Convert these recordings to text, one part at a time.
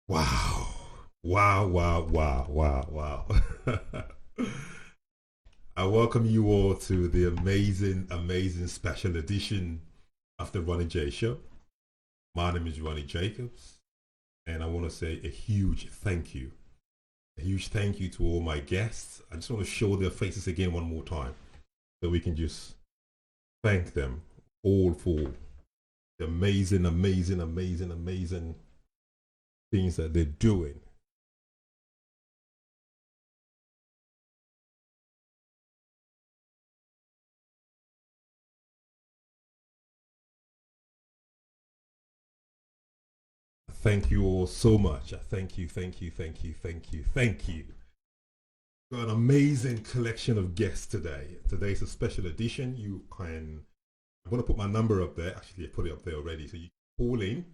Wow. Wow, wow, wow, wow, wow. I welcome you all to the amazing, amazing special edition of the Ronnie J Show. My name is Ronnie Jacobs, and I want to say a huge thank you. A huge thank you to all my guests. I just want to show their faces again one more time so we can just thank them all for the amazing, amazing, amazing, amazing things that they're doing. Thank you all so much. Thank you, thank you, thank you, thank you, thank you. Got an amazing collection of guests today. Today's a special edition. You can, I'm going to put my number up there. Actually, I put it up there already. So you call in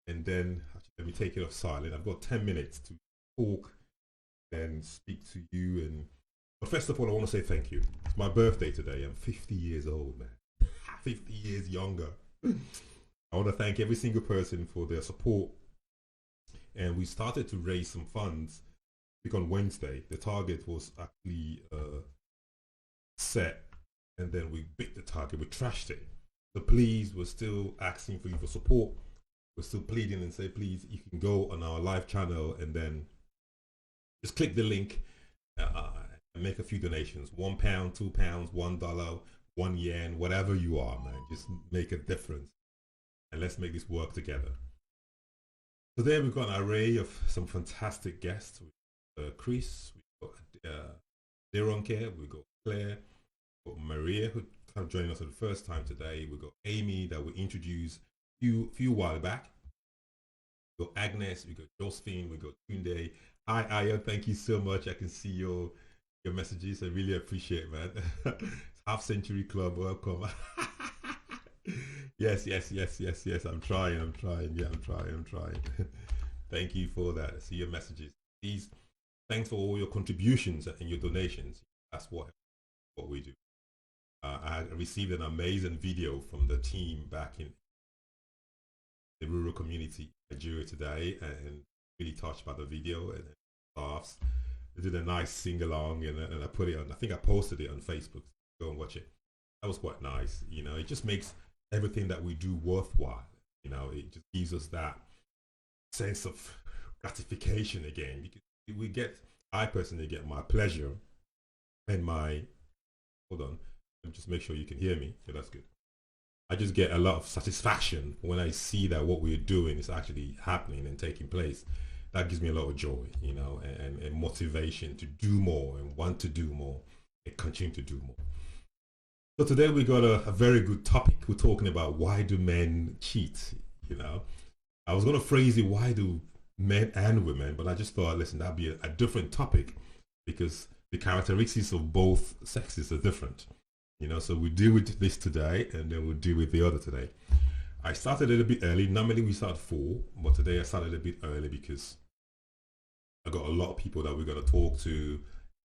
and then, actually, let me take it off silent. I've got 10 minutes to talk and speak to you. But first of all, I want to say thank you. It's my birthday today. I'm 50 years old, man. 50 years younger. I want to thank every single person for their support. And we started to raise some funds. I think on Wednesday, the target was actually set, and then we beat the target. We trashed it. So please, we're still asking for you for support. We're still pleading and say, please, you can go on our live channel and then just click the link and make a few donations. £1, £2, $1, £1, whatever you are, man. Just make a difference. And let's make this work together. Today we've got an array of some fantastic guests. Chris, we've got Aderonke, we've got Clare, we've got Maria, who kind of joining us for the first time today. We've got Amy that we introduced a few while back. We've got Agnes, we've got Josephine, we've got Tunde. Hi, Aya, thank you so much. I can see your messages. I really appreciate it, man. Half Century Club, welcome. Yes. I'm trying. Yeah, I'm trying. Thank you for that. I see your messages. Please, thanks for all your contributions and your donations. That's what we do. I received an amazing video from the team back in the rural community in Nigeria today, and really touched by the video and laughs. They did a nice sing along, and I put it on. I think I posted it on Facebook. Go and watch it. That was quite nice. You know, it just makes everything that we do worthwhile. You know, it just gives us that sense of gratification again. Because I personally get my pleasure and my, hold on, let me just make sure you can hear me. Okay, that's good. I just get a lot of satisfaction when I see that what we're doing is actually happening and taking place. That gives me a lot of joy, you know, and motivation to do more and want to do more and continue to do more. So today we got a very good topic. We're talking about why do men cheat, you know. I was going to phrase it, why do men and women, but I just thought, listen, that'd be a different topic because the characteristics of both sexes are different, you know. So we deal with this today and then we'll deal with the other today. I started a little bit early. Normally we start at 4, but today I started a bit early because I got a lot of people that we're going to talk to,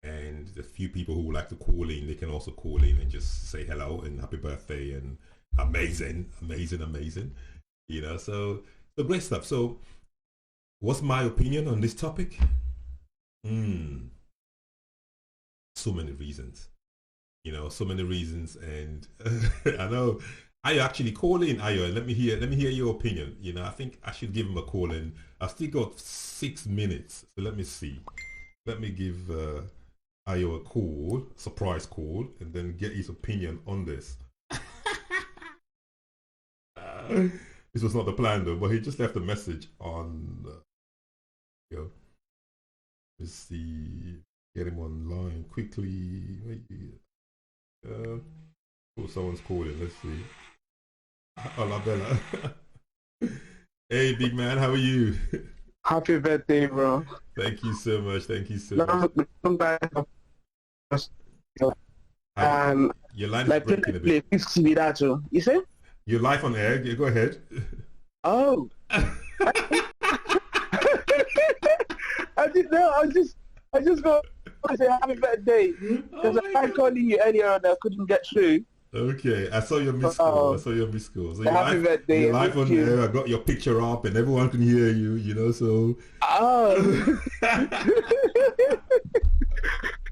and the few people who would like to call in, they can also call in and just say hello and happy birthday and amazing, you know. So great stuff. So what's my opinion on this topic? So many reasons, you know, so many reasons. And I know I actually call in Ayo, let me hear your opinion. You know, I think I should give him a call in. I've still got 6 minutes, so let me see. Let me give Ayo a call, surprise call, and then get his opinion on this. This was not the plan though, but he just left a message on. You know, let's see, get him online quickly. Oh, someone's calling. Let's see. Hola, Bella. Hey, big man, how are you? Happy birthday, bro. Thank you so much. Thank you so much. Your line is breaking a bit. 50 with that too. You say? You're live on air. Yeah, go ahead. Oh. I didn't know. I just got to say happy birthday because I tried calling you earlier and I couldn't get through. Okay, I saw your missed call. I saw your missed call. So Happy birthday. you're live on air. I got your picture up, and everyone can hear you. You know, so. Oh.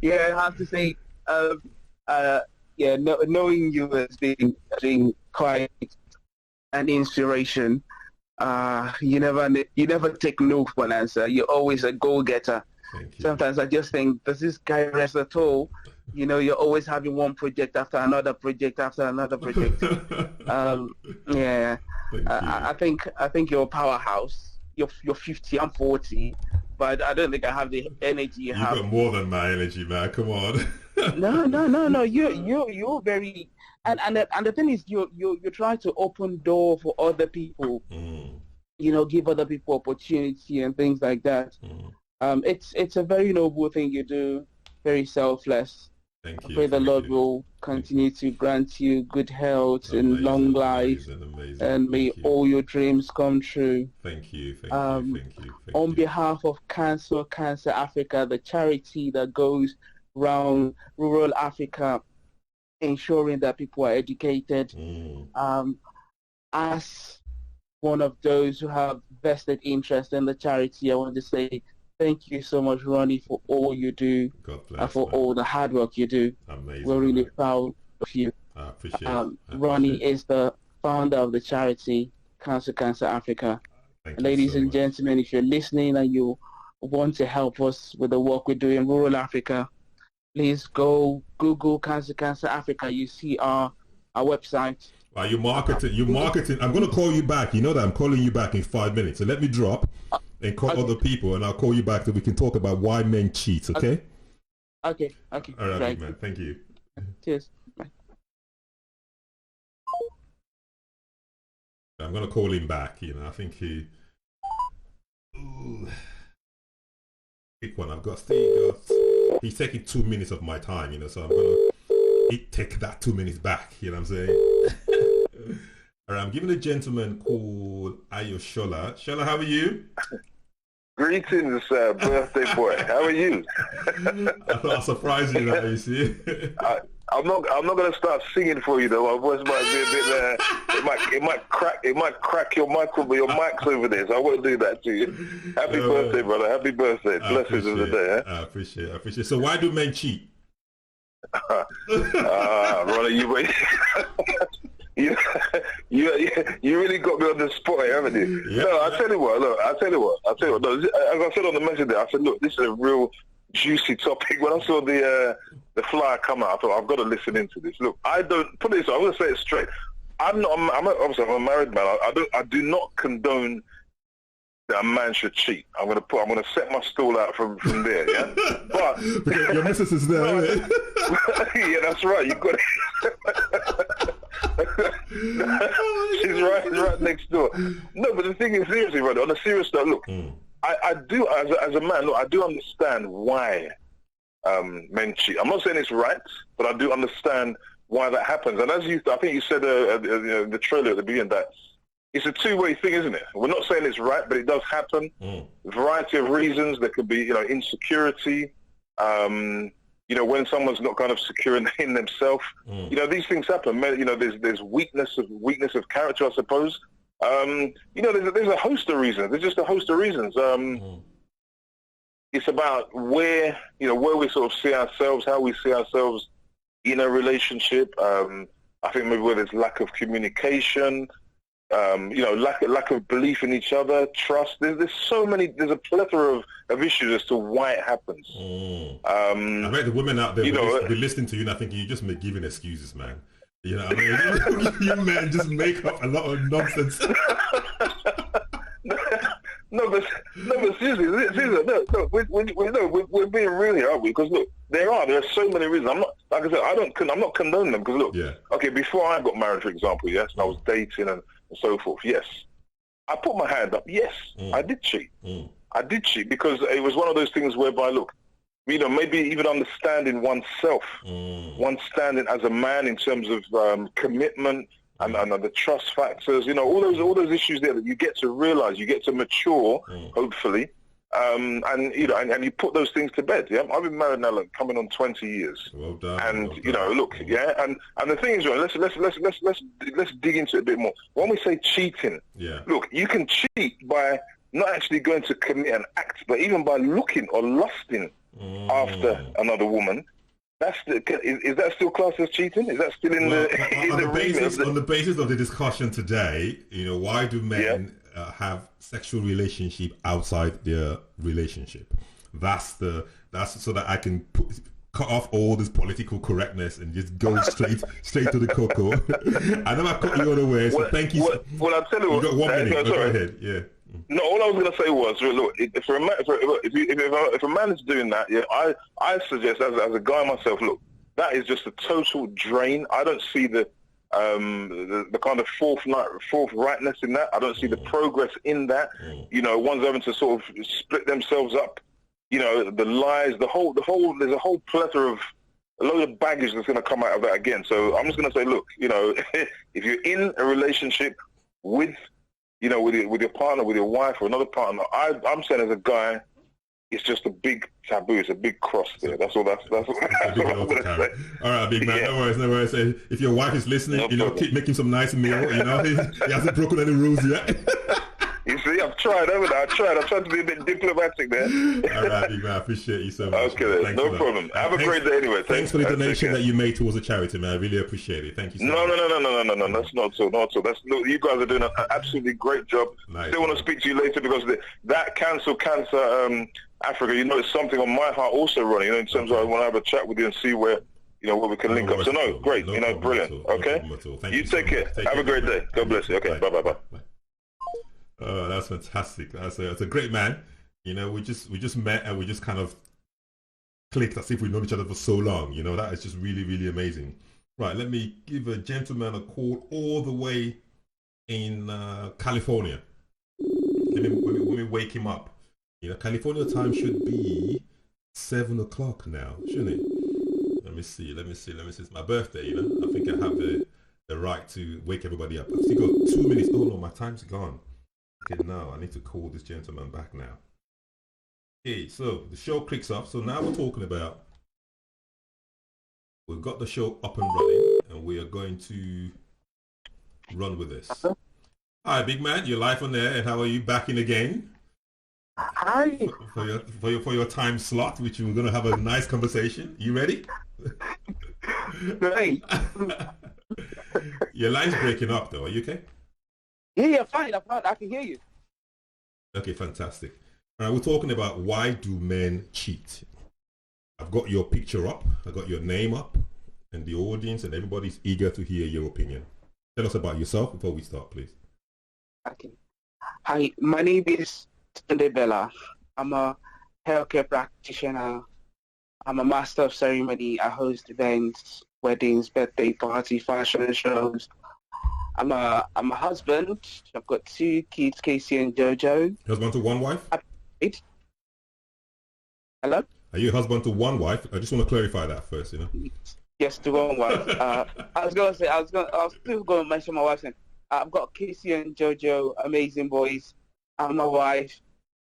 Yeah, I have to say, knowing you has been quite an inspiration. You never take no for an answer. You're always a go-getter. Thank you. Sometimes I just think, does this guy rest at all? You know, you're always having one project after another project after another project. Yeah. I think you're a powerhouse. You're 50, I'm 40, but I don't think I have the energy you have. You've got more than my energy, man. Come on. No. You're very, and the thing is, you try to open door for other people. You know, give other people opportunity and things like that. It's a very noble thing you do. Very selfless. Thank I you. pray the Lord will continue to grant you good health and long life, and may all your dreams come true. Thank you. On behalf of Cancer Africa, the charity that goes around rural Africa, ensuring that people are educated, as one of those who have vested interest in the charity, I want to say thank you so much, Ronnie, for all you do, and for all the hard work you do. Amazing. We're really proud of you. I appreciate it. Ronnie is the founder of the charity Cancer Africa. Ladies and gentlemen, if you're listening and you want to help us with the work we do in rural Africa, please go Google Cancer Africa. You see our website. Wow, you're marketing. I'm going to call you back. You know that I'm calling you back in 5 minutes. So let me drop and call other people, and I'll call you back so we can talk about why men cheat, okay? Okay. All right, man. Thank you. Cheers. Bye. I'm going to call him back, you know. I think he... Pick one. He's taking 2 minutes of my time, you know, so I'm going to take that 2 minutes back, you know what I'm saying? All right, I'm giving a gentleman called Ayertey. Shola, how are you? Greetings, birthday boy. How are you? I thought I'd surprise you now, you see. I'm not going to start singing for you though. My voice might be a bit. It might crack your mics over there. So I won't do that to you. Happy birthday, brother. Happy birthday. Blessings of the day. I appreciate it. So why do men cheat? Ronnie, you really got me on the spot here, haven't you? Yeah. No, I'll tell you what. No, as I said on the message there, I said, look, this is a real juicy topic. When I saw the flyer come out, I thought I've got to listen into this. Look, I don't put it. So I'm going to say it straight. Obviously I'm a married man. I do not condone that a man should cheat. I'm going to set my stall out from there. Yeah, but because your missus is there, isn't it? Yeah, that's right. You got it. She's right next door. No, but the thing is, seriously, brother, on a serious note, look, I do, as a man, look, I do understand why men cheat. I'm not saying it's right, but I do understand why that happens. And as I think you said the trailer at the beginning, that it's a two-way thing, isn't it? We're not saying it's right, but it does happen. A variety of reasons. There could be, insecurity. When someone's not kind of secure in themselves, these things happen. There's weakness of character, I suppose. There's a host of reasons. There's just a host of reasons. It's about where we sort of see ourselves, how we see ourselves in a relationship. I think maybe where there's lack of communication, lack of belief in each other, trust. There's a plethora of issues as to why it happens. I bet the women out there will be listening to you and I think you're just giving excuses, man. You know what I mean? You men just make up a lot of nonsense. No, but seriously, we're being real here, aren't we? Because look, there are so many reasons. I'm not, like I said, I'm not condoning them because look, okay, before I got married, for example, yes, and I was dating and so forth, yes, I put my hand up, yes, I did cheat. I did cheat because it was one of those things whereby, look, maybe even understanding oneself, one standing as a man in terms of commitment and the trust factors, all those issues there that you get to realize, you get to mature, hopefully, and you know, and you put those things to bed. Yeah, I've been married now, like coming on 20 years. Well done. And well you know, done. look, yeah, and the thing is, right, let's dig into it a bit more. When we say cheating, look, you can cheat by not actually going to commit an act, but even by looking or lusting after another woman. Is that still classed as cheating? Is that still in on the basis of the discussion today? You know, why do men have sexual relationship outside their relationship? That's so that I can cut off all this political correctness and just go straight to the cocoa. I know I cut you unawares, so thank you. Well, I'll tell you what. You got 1 minute. Go ahead. Yeah. No, all I was going to say was, look, if a man is doing that, I suggest as a guy myself, look, that is just a total drain. I don't see the kind of forthrightness in that. I don't see the progress in that. You know, one's having to sort of split themselves up. You know, the lies, there's a whole plethora of a load of baggage that's going to come out of that again. So I'm just going to say, look, you know, if you're in a relationship with your partner, with your wife or another partner, I'm saying as a guy, it's just a big taboo. It's a big cross there. That's all I'm going to say. All right, big man. No worries. If your wife is listening, keep making some nice meal. You know, he hasn't broken any rules yet. You see, I've tried, haven't I? I've tried to be a bit diplomatic there. All right, big man. I appreciate you so much. Okay, then. No problem. Have a great day anyway. Thanks for the donation that you made towards the charity, man. I really appreciate it. Thank you so much. No. That's not so. Look, you guys are doing an absolutely great job. Nice. Still want to speak to you later because that cancer Africa, you know, it's something on my heart also, Ronnie. You know, in terms of I want to have a chat with you and see where where we can link up. So great. Brilliant. Okay. You take care. Have a great day. God bless you. Okay. Bye. Oh, that's fantastic. That's a great man. You know, we just met and we just kind of clicked as if we've known each other for so long. You know, that is just really, really amazing. Right, let me give a gentleman a call all the way in California. Let me wake him up. You know, California time should be 7 o'clock now, shouldn't it? Let me see. It's my birthday, you know. I think I have the right to wake everybody up. I've still got 2 minutes. Oh no, my time's gone. Okay, now I need to call this gentleman back now. Okay, so the show kicks off. So now we're talking about, we've got the show up and running, and we are going to run with this. Hi, big man, you're live on there, and how are you? Back in again? Hi. For your time slot, which we're going to have a nice conversation. You ready? Great. Your line's breaking up, though. Are you okay? Yeah, fine. I can hear you. Okay, fantastic. All right, we're talking about why do men cheat. I've got your picture up. I've got your name up, and the audience and everybody's eager to hear your opinion. Tell us about yourself before we start, please. Okay. Hi, my name is Tunde. I'm a healthcare practitioner. I'm a master of ceremony. I host events, weddings, birthday parties, fashion shows. I'm a husband. I've got 2 kids, Casey and Jojo. Husband to one wife? Hello? Are you a husband to one wife? I just want to clarify that first, you know. Yes, to one wife. I was still going to mention my wife's name. I've got Casey and Jojo, amazing boys. I'm my wife,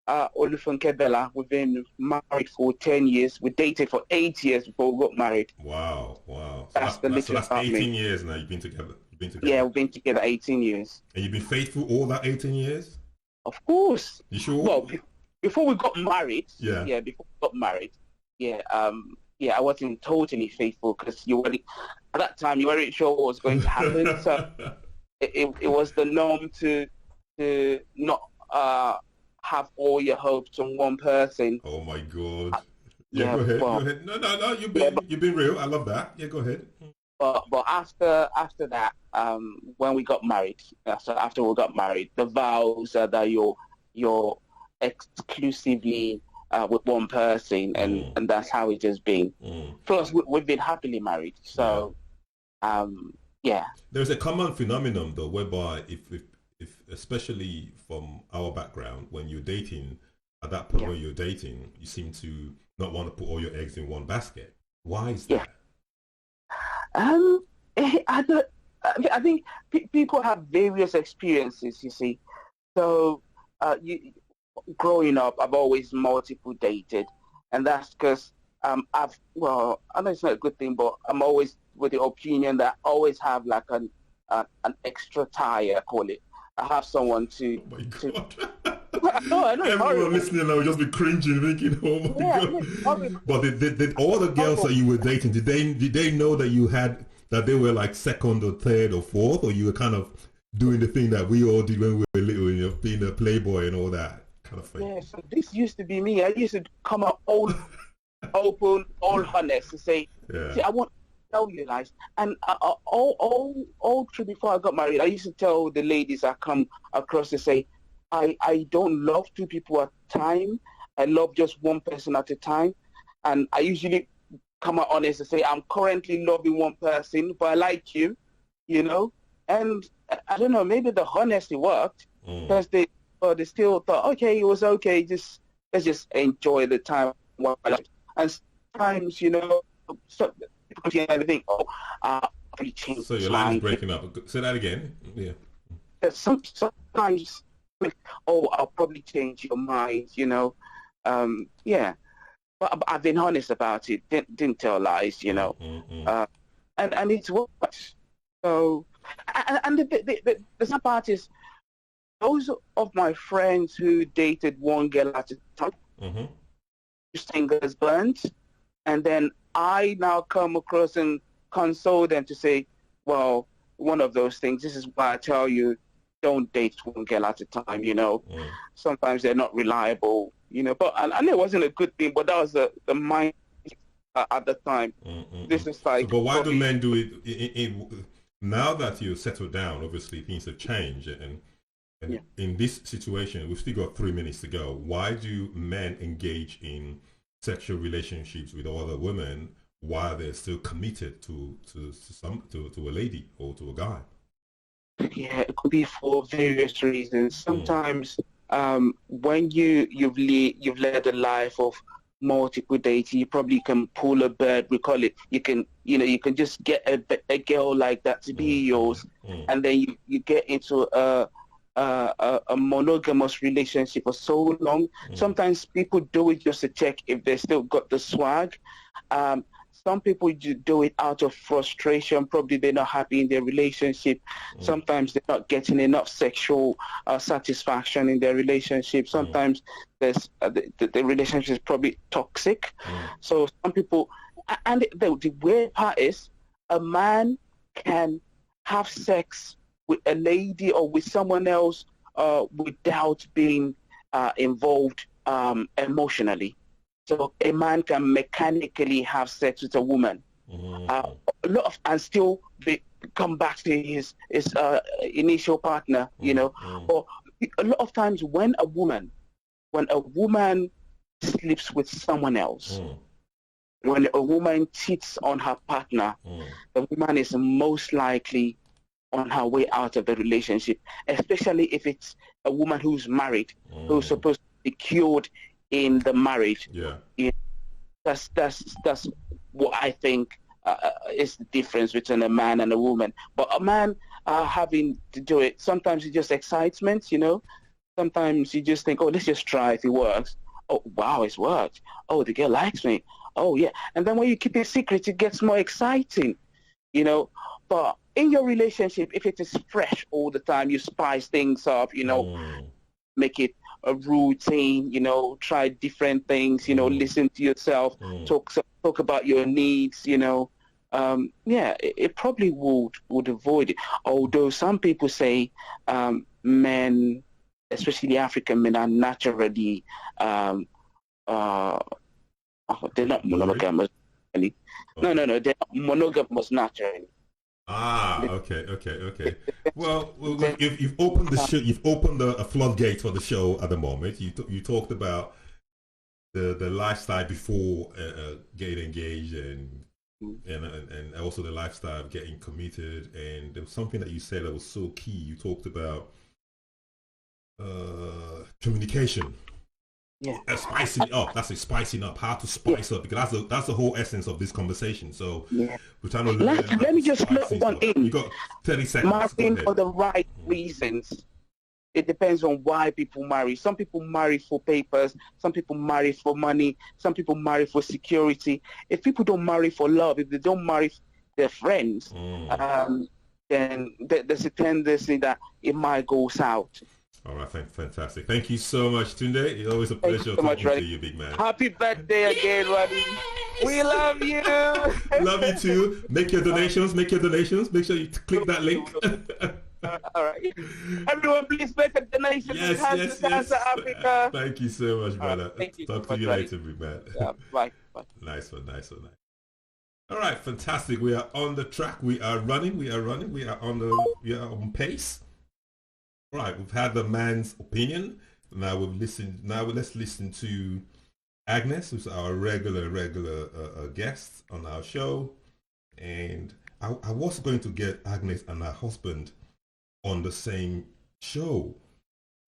Olubanjo. We've been married for 10 years. We dated for 8 years before we got married. Wow. So That's 18 years now you've been together. Yeah, we've been together 18 years. And you've been faithful all that 18 years? Of course. You sure? Well, before we got married, I wasn't totally faithful because at that time you weren't sure what was going to happen. So it was the norm to not have all your hopes on one person. Oh my God. Go ahead. Go ahead. No, you've been real. I love that. Yeah, go ahead. But after that, when we got married, after we got married, the vows are that you're exclusively with one person, and that's how it has been. Plus, we've been happily married. So, There's a common phenomenon though, whereby if especially from our background, when you're dating, at that point when you're dating, you seem to not want to put all your eggs in one basket. Why is that? I think people have various experiences, you see. So growing up, I've always multiple dated, and that's because I know it's not a good thing, but I'm always with the opinion that I always have like an extra tire, I call it. I have someone to. Oh my God. I know. Everyone listening now will just be cringing, thinking, "Oh my God!" But did all the girls that you were dating, did they know that they were like second or third or fourth, or you were kind of doing the thing that we all did when we were little, being a playboy and all that kind of thing? Yeah. So this used to be me. I used to come out all open, all honest, to say, "See, I want to tell you guys." And all through before I got married, I used to tell the ladies I come across to say, I don't love two people at a time. I love just one person at a time. And I usually come out honest to say, I'm currently loving one person, but I like you, And I don't know, maybe the honesty worked because they still thought, okay, it was okay. Let's just enjoy the time. And sometimes, so people think, I'll probably change. So your line is breaking up. Say that again. Yeah. Sometimes, I'll probably change your mind, yeah. But I've been honest about it, didn't tell lies, and it's worked. So, and the sad part is, those of my friends who dated one girl at a time, fingers burnt, and then I now come across and console them to say, well, one of those things, this is why I tell you, don't date one girl at a time, Sometimes they're not reliable, but I know it wasn't a good thing, but that was the mind at the time. This is like... But why do men do it now that you're settled down? Obviously, things have changed, and in this situation, we've still got 3 minutes to go. Why do men engage in sexual relationships with other women while they're still committed to a lady or to a guy? Yeah, it could be for various reasons. Sometimes when you've led a life of multiple dating, you probably can pull a bird, we call it. You can just get a girl like that to be yours, and then you get into a monogamous relationship for so long. Sometimes people do it just to check if they still got the swag. Some people do it out of frustration. Probably they're not happy in their relationship. Sometimes they're not getting enough sexual satisfaction in their relationship. Sometimes there's the relationship is probably toxic. So some people, and the weird part is, a man can have sex with a lady or with someone else without being involved emotionally. So a man can mechanically have sex with a woman, and still come back to his initial partner, Or a lot of times when a woman sleeps with someone else, when a woman cheats on her partner, the woman is most likely on her way out of the relationship, especially if it's a woman who's married, who's supposed to be cured in the marriage. That's what I think is the difference between a man and a woman. But a man having to do it, sometimes it just excitement, Sometimes you just think, oh, let's just try if it works. Oh, wow, it's worked. Oh, the girl likes me. Oh, yeah. And then when you keep it secret, it gets more exciting, But in your relationship, if it is fresh all the time, you spice things up, make it a routine, try different things, listen to yourself, talk about your needs, it probably would avoid it. Although some people say men, especially African men, are naturally they're not monogamous. No, they're not monogamous naturally. Okay. Well, you've opened the show. You've opened a floodgate for the show at the moment. You talked about the lifestyle before getting engaged, and also the lifestyle of getting committed. And there was something that you said that was so key. You talked about communication. Yeah, spicing it up. That's it, spicing up. How to spice up, because that's the whole essence of this conversation. So we're trying to let me just put one in. You got 30 seconds. Marrying for the right reasons it depends on why people marry. Some people marry for papers. Some people marry for money. Some people marry for security. If people don't marry for love, if they don't marry their friends, then there's a tendency that it might go south. All right, fantastic. Thank you so much, Tunde. It's always a pleasure talking to you, big man. Happy birthday again, Ronnie. We love you. Love you too. Make your donations. Make sure you click that link. All right. Everyone, please make a donation. Yes. Africa. Thank you so much, brother. Talk to you later, big man. Yeah, bye. Nice one. All right, fantastic. We are on the track. We are running. We are on pace. All right, we've had the man's opinion. Now let's listen to Agnes, who's our regular guest on our show. And I was going to get Agnes and her husband on the same show.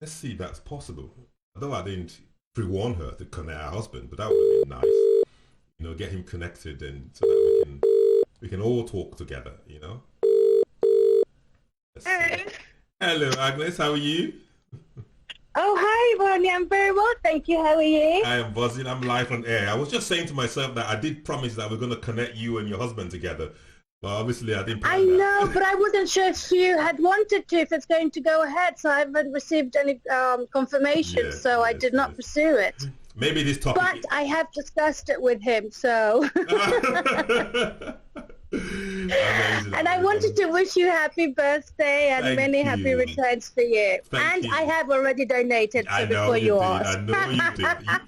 Let's see if that's possible. Although I didn't pre-warn her to connect her husband, but that would have been nice. Get him connected, and so that we can all talk together. Let's see. Hello, Agnes. How are you? Oh, hi, Ronnie. I'm very well, thank you. How are you? I am buzzing. I'm live on air. I was just saying to myself that I did promise that we're going to connect you and your husband together. But obviously I didn't plan that. Know, but I wasn't sure if you had wanted to, if it's going to go ahead. So I haven't received any confirmation, I did not pursue it. Maybe this topic... But I have discussed it with him, so... Amazing. And I wanted to wish you happy birthday and many happy returns for you. Thank you. I have already donated, before you ask. I know you did. You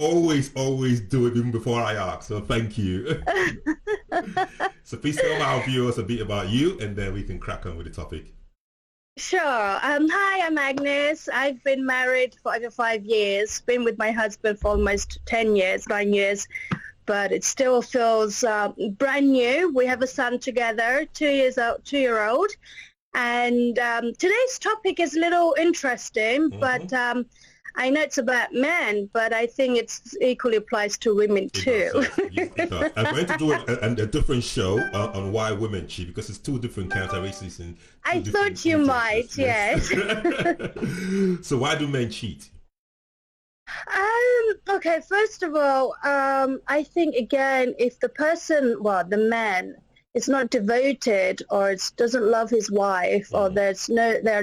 always do it even before I ask, so thank you. So please tell our viewers a bit about you, and then we can crack on with the topic. Sure. Hi, I'm Agnes. I've been married for over 5 years, been with my husband for almost 9 years. But it still feels brand new. We have a son together, 2-year-old. And today's topic is a little interesting, but I know it's about men, but I think it equally applies to women too. I'm going to do a different show on why women cheat, because it's two different characteristics. I thought you might, yes. So why do men cheat? Okay, first of all, I think, again, if the person, the man, is not devoted or doesn't love his wife, or they're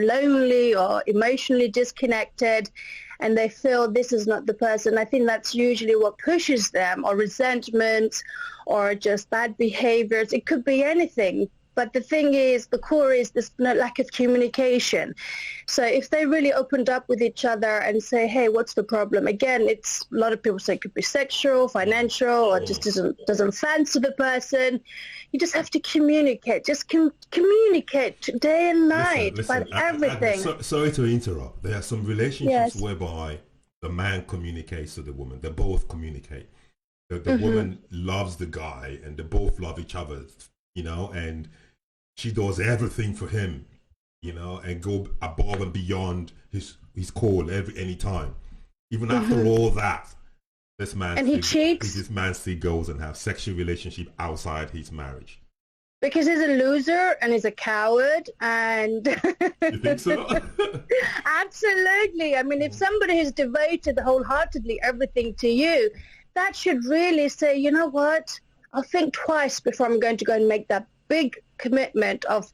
lonely or emotionally disconnected, and they feel this is not the person, I think that's usually what pushes them, or resentment, or just bad behaviors. It could be anything. But the thing is, the core is this lack of communication. So if they really opened up with each other and say, hey, what's the problem? Again, a lot of people say it could be sexual, financial, or just doesn't fancy the person. You just have to communicate. Just communicate day and night about everything. Sorry to interrupt. There are some relationships whereby the man communicates to the woman. They both communicate. The woman loves the guy, and they both love each other, and she does everything for him, and go above and beyond his call any time. Even after all that, this man still goes and have sexual relationship outside his marriage. Because he's a loser and he's a coward, and you think so? Absolutely. I mean, if somebody who's devoted wholeheartedly everything to you, that should really say, you know what? I'll think twice before I'm going to go and make that big commitment of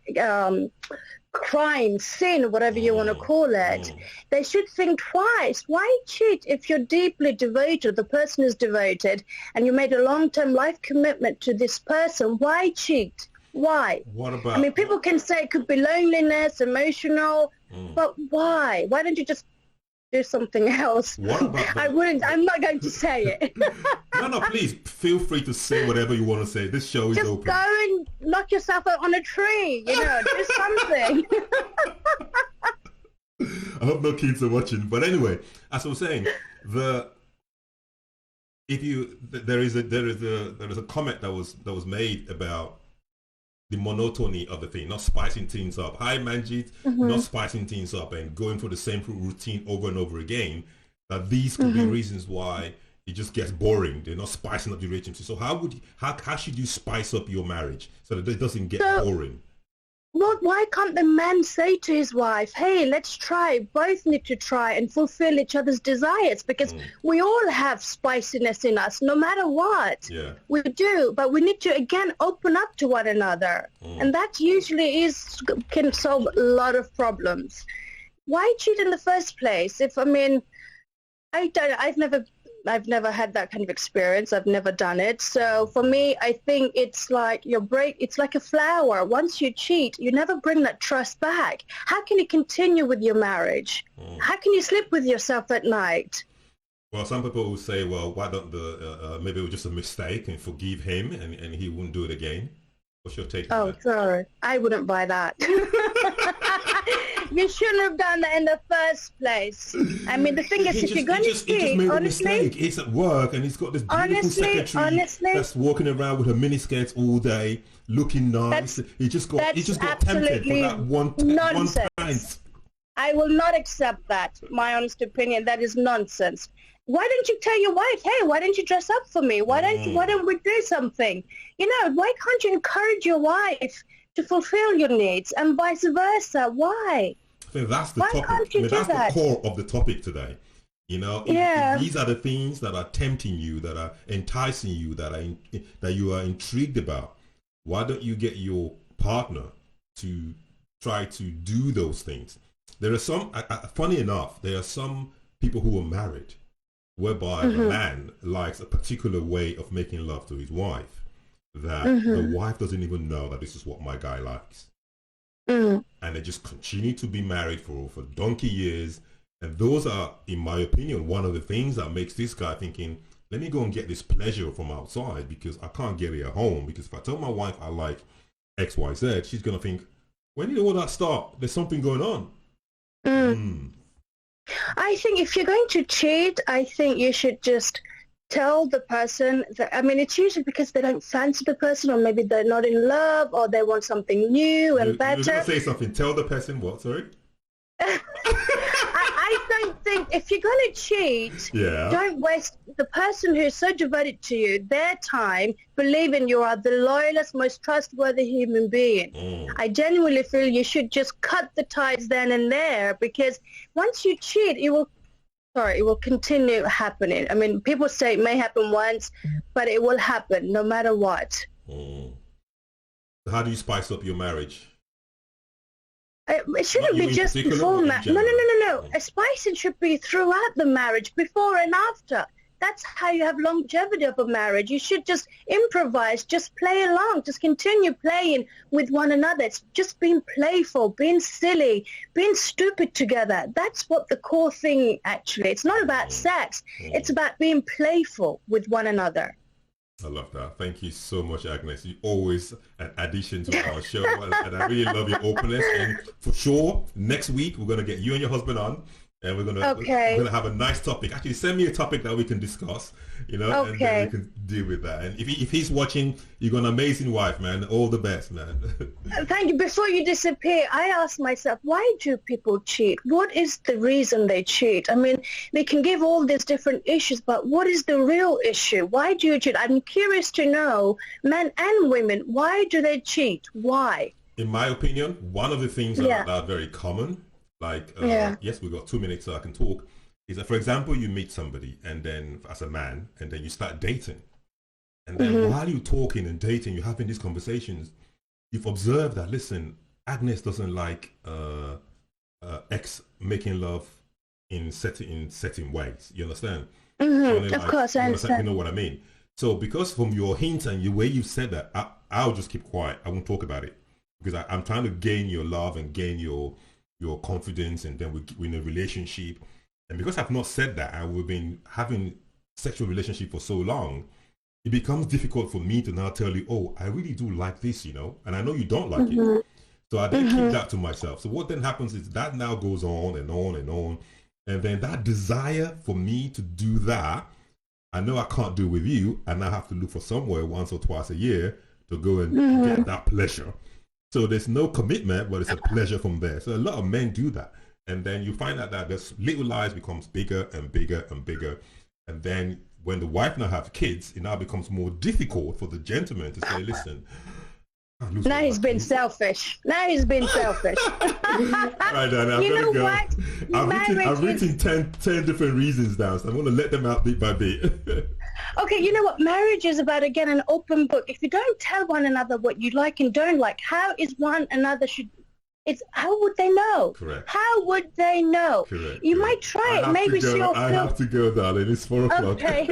crime, sin, whatever you want to call it. They should think twice. Why cheat if you're deeply devoted, the person is devoted, and you made a long-term life commitment to this person? Why cheat? Why? What about... I mean, people can say it could be loneliness, emotional, but why? Why don't you just do something else? What about I'm not going to say it. No, please feel free to say whatever you want to say. This show is open. Just go and knock yourself out on a tree, do something. I hope no kids are watching. But anyway, as I was saying, there is a comment that was made about the monotony of the thing, not spicing things up. Hi, Manjit, not spicing things up and going through the same routine over and over again. That these could be reasons why it just gets boring. They're not spicing up the relationship. So how should you spice up your marriage so that it doesn't get boring? Well, why can't the man say to his wife, hey, let's try, both need to try and fulfill each other's desires, because we all have spiciness in us, no matter what. Yeah. We do, but we need to, again, open up to one another. And that usually can solve a lot of problems. Why cheat in the first place? I've never had that kind of experience. I've never done it. So for me, I think it's like it's like a flower. Once you cheat, you never bring that trust back. How can you continue with your marriage? How can you sleep with yourself at night? Well, some people will say, well, why don't maybe it was just a mistake and forgive him and he wouldn't do it again. What's your take on that? Oh, sorry. I wouldn't buy that. You shouldn't have done that in the first place. I mean, the thing is, if you're going to cheat, he just made honestly... a mistake. It's at work and he's got this beautiful secretary that's walking around with her miniskirts all day, looking nice. He just got tempted for that one pint. I will not accept that. My honest opinion, that is nonsense. Why don't you tell your wife, hey, why don't you dress up for me? Why don't we do something? Why can't you encourage your wife to fulfill your needs and vice versa? Why? I think that's the topic. That's the core of the topic today. If these are the things that are tempting you, that are enticing you, that you are intrigued about. Why don't you get your partner to try to do those things? There are some, funny enough, there are some people who are married whereby the man likes a particular way of making love to his wife that the wife doesn't even know that this is what my guy likes. And they just continue to be married for donkey years. And those are, in my opinion, one of the things that makes this guy thinking, let me go and get this pleasure from outside because I can't get it at home. Because if I tell my wife I like X, Y, Z, she's going to think, when did all that start? There's something going on. I think if you're going to cheat, I think you should just tell the person that, it's usually because they don't fancy the person, or maybe they're not in love, or they want something new and better. You were going to say something. Tell the person what, sorry? I don't think, if you're going to cheat, don't waste the person who's so devoted to you, their time, believing you are the loyalest, most trustworthy human being. I genuinely feel you should just cut the ties then and there, because once you cheat, it will continue happening. I mean, people say it may happen once, but it will happen no matter what. How do you spice up your marriage? It shouldn't be just before marriage. No. A spicing should be throughout the marriage, before and after. That's how you have longevity of a marriage. You should just improvise, just play along, just continue playing with one another. It's just being playful, being silly, being stupid together. That's what the core thing, actually. It's not about sex. It's about being playful with one another. I love that. Thank you so much, Agnes. You're always an addition to our show, and I really love your openness. And for sure, next week we're going to get you and your husband on, and we're going to have a nice topic. Actually, send me a topic that we can discuss, and then we can deal with that. And if he's watching, you've got an amazing wife, man. All the best, man. Thank you. Before you disappear, I asked myself, why do people cheat? What is the reason they cheat? I mean, they can give all these different issues, but what is the real issue? Why do you cheat? I'm curious to know, men and women, why do they cheat? Why? In my opinion, one of the things that are very common, like, yes, we've got 2 minutes so I can talk, is that, for example, you meet somebody and then as a man, and then you start dating. And then while you're talking and dating, you're having these conversations, you've observed that, listen, Agnes doesn't like X making love in certain ways. You understand? Of course, I understand. You know what I mean? So because from your hints and the way you said that, I'll just keep quiet. I won't talk about it. Because I'm trying to gain your love and gain your confidence, and then we're in a relationship. And because I've not said that, and we've been having sexual relationship for so long, it becomes difficult for me to now tell you, oh, I really do like this, and I know you don't like it. So I then keep that to myself. So what then happens is that now goes on and on and on. And then that desire for me to do that, I know I can't do with you, and I have to look for somewhere once or twice a year to go and get that pleasure. So there's no commitment, but it's a pleasure from there. So a lot of men do that. And then you find out that this little lies becomes bigger and bigger and bigger. And then when the wife now have kids, it now becomes more difficult for the gentleman to say, listen, Now he's been selfish. Right, Dana, I'm you know go. what? I've written 10 different reasons now, so I'm going to let them out bit by bit. Okay, you know what? Marriage is about, again, an open book. If you don't tell one another what you like and don't like, how is one another should... how would they know? Correct. How would they know? Correct. You might try it. Maybe she'll I have to go, darling. It's 4 o'clock. Okay.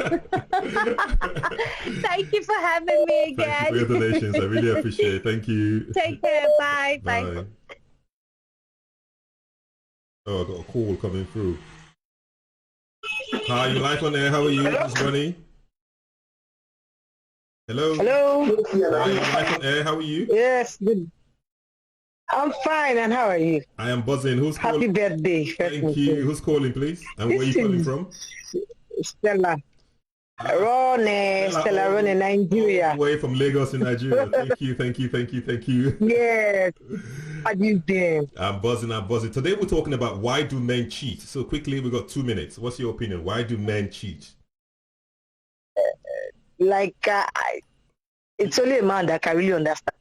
Thank you for having me again. Thank you for your donations. I really appreciate it. Thank you. Take care. Bye. Bye. Oh, I got a call coming through. Hi, you live on air. How are you? This is Ronnie. Hello. Hello. Hi, you live on air. How are you? Yes, good. I'm fine, and how are you? I am buzzing. Who's calling? Happy birthday. Thank you. Who's calling, please? And where are you calling from? Stella. Ronnie, Nigeria. Away from Lagos in Nigeria. Thank you. Yes. How do you doing? I'm buzzing. Today we're talking about why do men cheat. So quickly, we got 2 minutes. What's your opinion? Why do men cheat? It's only a man that can really understand.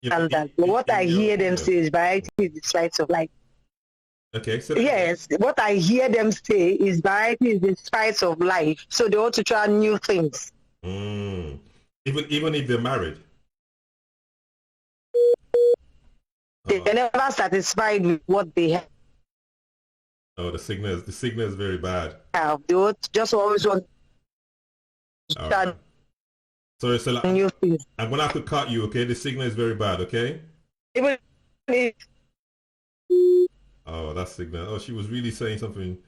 But what I hear them say is variety is the spice of life. Okay. So yes, what I hear them say is variety is the spice of life. So they want to try new things. Even if they're married. They're never satisfied with what they have. Oh, the signal is very bad. They just always want to try Sorry, Stella. new things. I'm gonna have to cut you. Okay, the signal is very bad. Okay. Even if Oh, that signal. Oh, she was really saying something.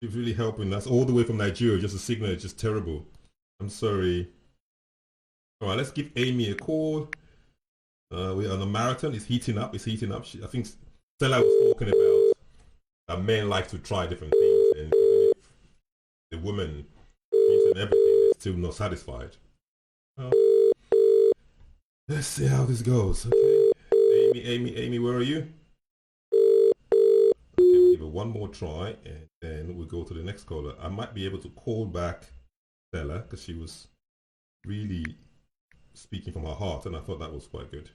She was really helping. That's all the way from Nigeria. Just the signal is just terrible. I'm sorry. All right, let's give Amy a call. We're on a marathon. It's heating up. I think Stella was talking about that men like to try different things, and even if the woman using everything is still not satisfied. Let's see how this goes. Okay, Amy, where are you? We'll give it one more try, and then we'll go to the next caller. I might be able to call back Stella because she was really speaking from her heart, and I thought that was quite good.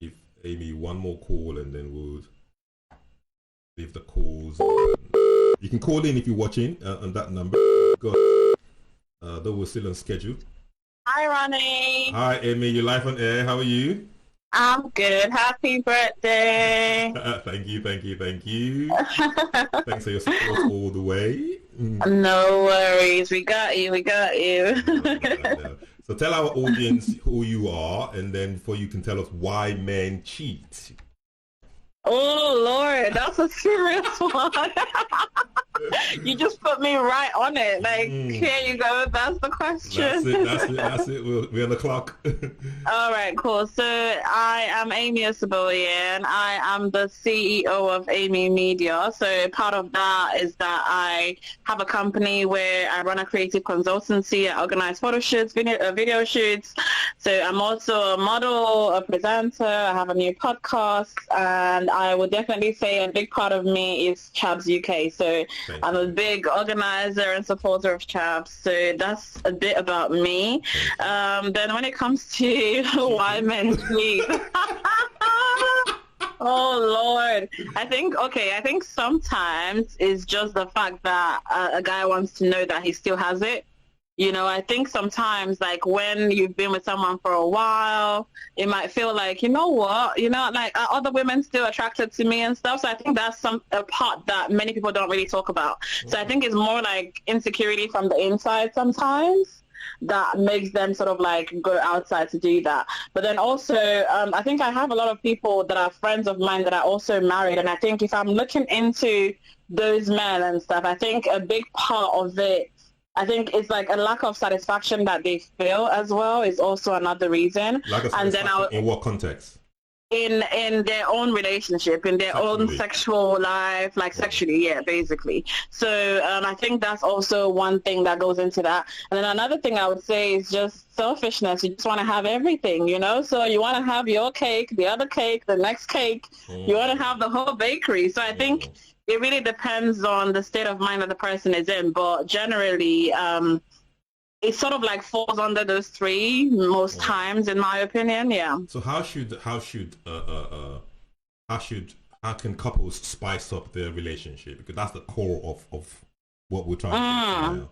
Give Amy one more call, and then we'll leave the calls. You can call in if you're watching on that number. Though we're still on schedule. Hi, Ronnie. Hi, Amy. You're live on air. How are you? I'm good. Happy birthday. Thank you. Thanks for your support all the way. No worries. We got you. Yeah. So tell our audience who you are, and then before you can tell us why men cheat. Oh, Lord. That's a serious one. You just put me right on it. Like, here you go. That's the question. That's it. We're on the clock. All right, cool. So I am Amy Osabuohien. I am the CEO of Amy Media. So part of that is that I have a company where I run a creative consultancy. I organize photo shoots, video shoots. So I'm also a model, a presenter. I have a new podcast. And I would definitely say a big part of me is Chabs UK. So I'm a big organizer and supporter of Chabs. So that's a bit about me. Then when it comes to why men cheat, oh Lord, I think sometimes it's just the fact that a guy wants to know that he still has it. You know, I think sometimes, like, when you've been with someone for a while, it might feel like, you know what, like, are other women still attracted to me and stuff? So I think that's a part that many people don't really talk about. So I think it's more like insecurity from the inside sometimes that makes them sort of like go outside to do that. But then also, I think I have a lot of people that are friends of mine that are also married. And I think if I'm looking into those men and stuff, I think a big part of it, I think it's like a lack of satisfaction that they feel as well is also another reason. Lack of satisfaction in what context? In their own relationship, in their own sexual life, like sexually, yeah, basically. So I think that's also one thing that goes into that. And then another thing I would say is just selfishness. You just want to have everything, So you want to have your cake, the other cake, the next cake. You want to have the whole bakery. So I think it really depends on the state of mind that the person is in. But generally, it sort of like falls under those three most times, in my opinion. Yeah. So how can couples spice up their relationship? Because that's the core of what we're trying to do now.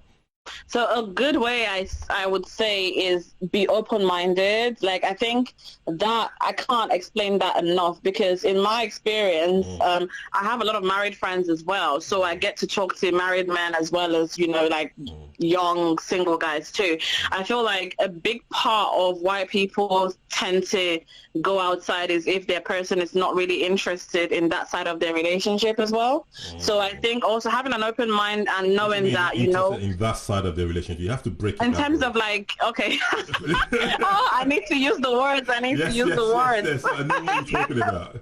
So a good way I would say is be open-minded. Like, I think that I can't explain that enough, because in my experience, I have a lot of married friends as well. So I get to talk to married men as well as, you know, like young single guys too. I feel like a big part of why people tend to go outside is if their person is not really interested in that side of their relationship as well. So I think also having an open mind and knowing that, you know, in that side of the relationship, you have to break it in terms of like, okay, oh, I need to use the words. I need to use the words. Yes, I know what you're talking about.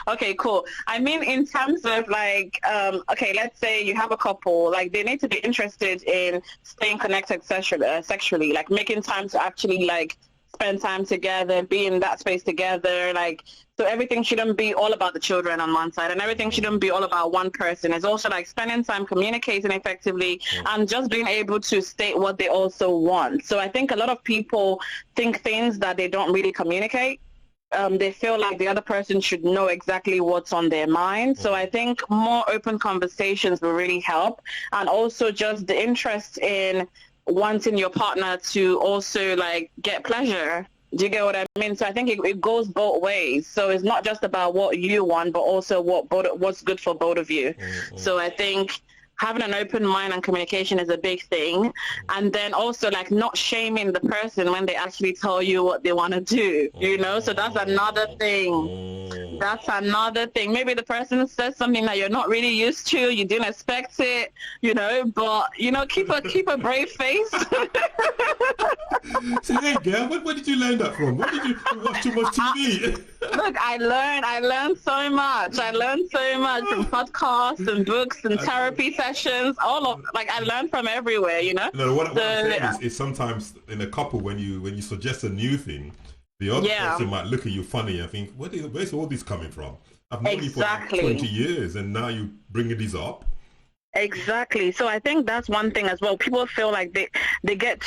Okay, cool. I mean, in terms of like, okay, let's say you have a couple, like they need to be interested in staying connected sexually, like making time to actually like spend time together, be in that space together, like, so everything shouldn't be all about the children on one side, and everything shouldn't be all about one person. It's also like spending time communicating effectively and just being able to state what they also want. So I think a lot of people think things that they don't really communicate. They feel like the other person should know exactly what's on their mind. So I think more open conversations will really help. And also just the interest in wanting your partner to also like get pleasure. Do you get what I mean? So I think it goes both ways. So it's not just about what you want, but also what's good for both of you. So I think having an open mind and communication is a big thing. And then also like not shaming the person when they actually tell you what they want to do, you know? So that's another thing. That's another thing. Maybe the person says something that you're not really used to, you didn't expect it, you know, but, you know, keep a brave face. So, hey, girl, where did you learn that from? Where did you watch too much TV? Look, I learned so much. I learned so much from podcasts and books and therapy sessions. I learned from everywhere, you know. No, what I'm saying is sometimes in a couple, when you suggest a new thing, the other person might look at you funny and think, where's all this coming from? I've known you for like 20 years and now you bringing this up. Exactly. So I think that's one thing as well. People feel like they get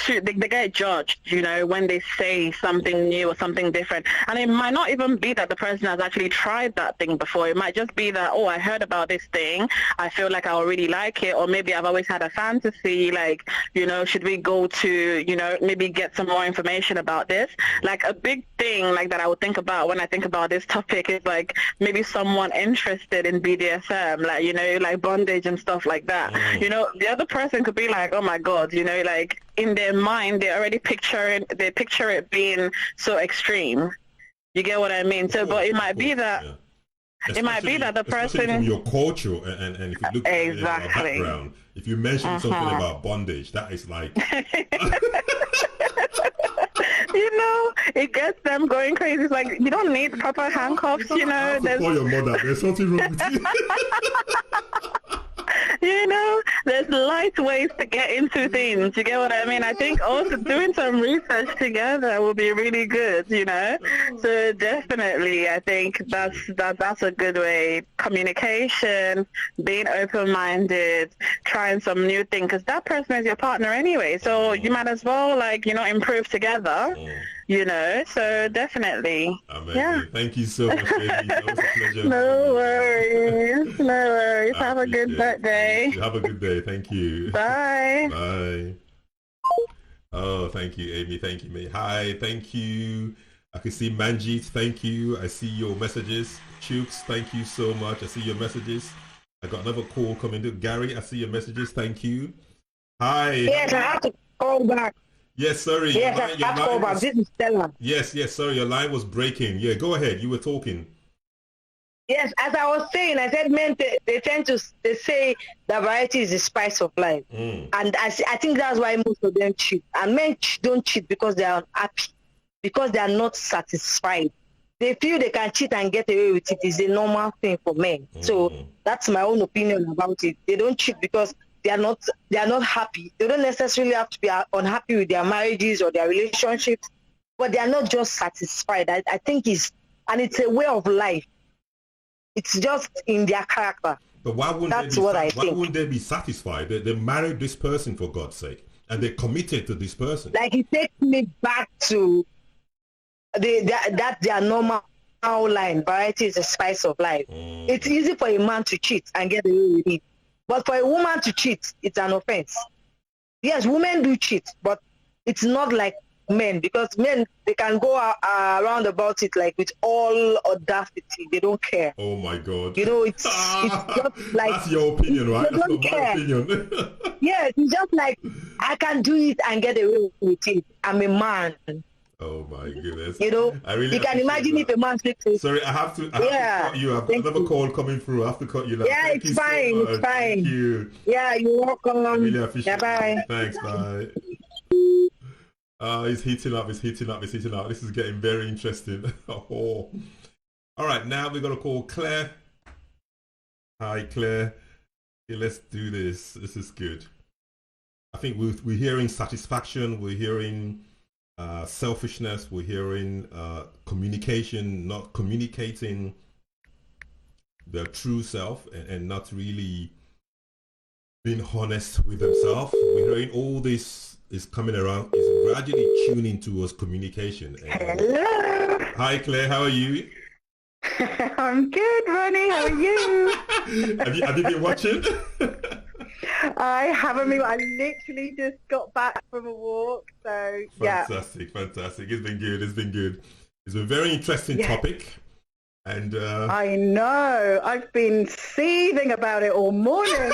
judged, you know, when they say something new or something different. And it might not even be that the person has actually tried that thing before. It might just be that, oh, I heard about this thing. I feel like I really like it. Or maybe I've always had a fantasy, like, you know, should we go to, you know, maybe get some more information about this? Like a big thing like that I would think about when I think about this topic is like maybe someone interested in BDSM, like, you know, like bondage and stuff like that. You know, the other person could be like, oh my God, you know, like in their mind, they already picture it being so extreme. You get what I mean? So, but it might be that, it might be that the person from your culture and if you look at your background, if you mention something about bondage, that is like, you know, it gets them going crazy. It's like, you don't need proper handcuffs, you know. Call your mother. There's something wrong with you. You know, there's light ways to get into things. You get what I mean? I think also doing some research together will be really good, you know. So definitely, I think that's a good way. Communication, being open-minded, trying some new thing, because that person is your partner anyway. So you might as well, like, you know, improve together. You know, so definitely. Amazing. Yeah. Thank you so much, baby. It was a pleasure. No worries. No worries. Have a good day. Have a good day. Thank you. Bye. Bye. Oh, thank you, Amy. Thank you, mate. Hi, thank you. I can see Manjeet. Thank you. I see your messages. Chooks, thank you so much. I see your messages. I got another call coming in. Gary, I see your messages. Thank you. Hi. Yes, I have to call back. Yes, sorry. Yes, I have to call back. This is Stella. Yes, sorry. Your line was breaking. Yeah, go ahead. You were talking. Yes, as I was saying, I said men, they say that variety is the spice of life. And I think that's why most of them cheat. And men don't cheat because they are unhappy, because they are not satisfied. They feel they can cheat and get away with it. It's a normal thing for men. So that's my own opinion about it. They don't cheat because they are not happy. They don't necessarily have to be unhappy with their marriages or their relationships, but they are not just satisfied. I think it's a way of life. It's just in their character. But why wouldn't they be satisfied? They married this person, for God's sake. And they're committed to this person. Like, it takes me back to that their normal line. Variety is the spice of life. It's easy for a man to cheat and get away with it. But for a woman to cheat, it's an offense. Yes, women do cheat, but it's not like men, because men, they can go around about it like with all audacity. They don't care. Oh my God. You know, it's just like... That's your opinion, right? That's not my opinion. Yeah, it's just like, I can do it and get away with it. I'm a man. Oh my goodness. You know, you can imagine if a man sleeps. Sorry, I have to cut you. I've got another call coming through. I have to cut you now. Yeah, Thank it's fine. So it's fine. Thank you. Yeah, you're welcome. I really appreciate it. Bye. Thanks, bye. It's heating up. This is getting very interesting. Oh. All right, now we're going to call Claire. Hi, Claire. Okay, let's do this. This is good. I think we're hearing satisfaction. We're hearing selfishness. We're hearing communication, not communicating their true self and not really being honest with themselves. We're hearing all this is coming around, is gradually tuning towards communication. Hello. Hi, Claire. How are you? I'm good, Ronnie. How are you? have you been watching? I haven't been. I literally just got back from a walk, so fantastic. It's been good. It's a very interesting topic, and I know. I've been seething about it all morning.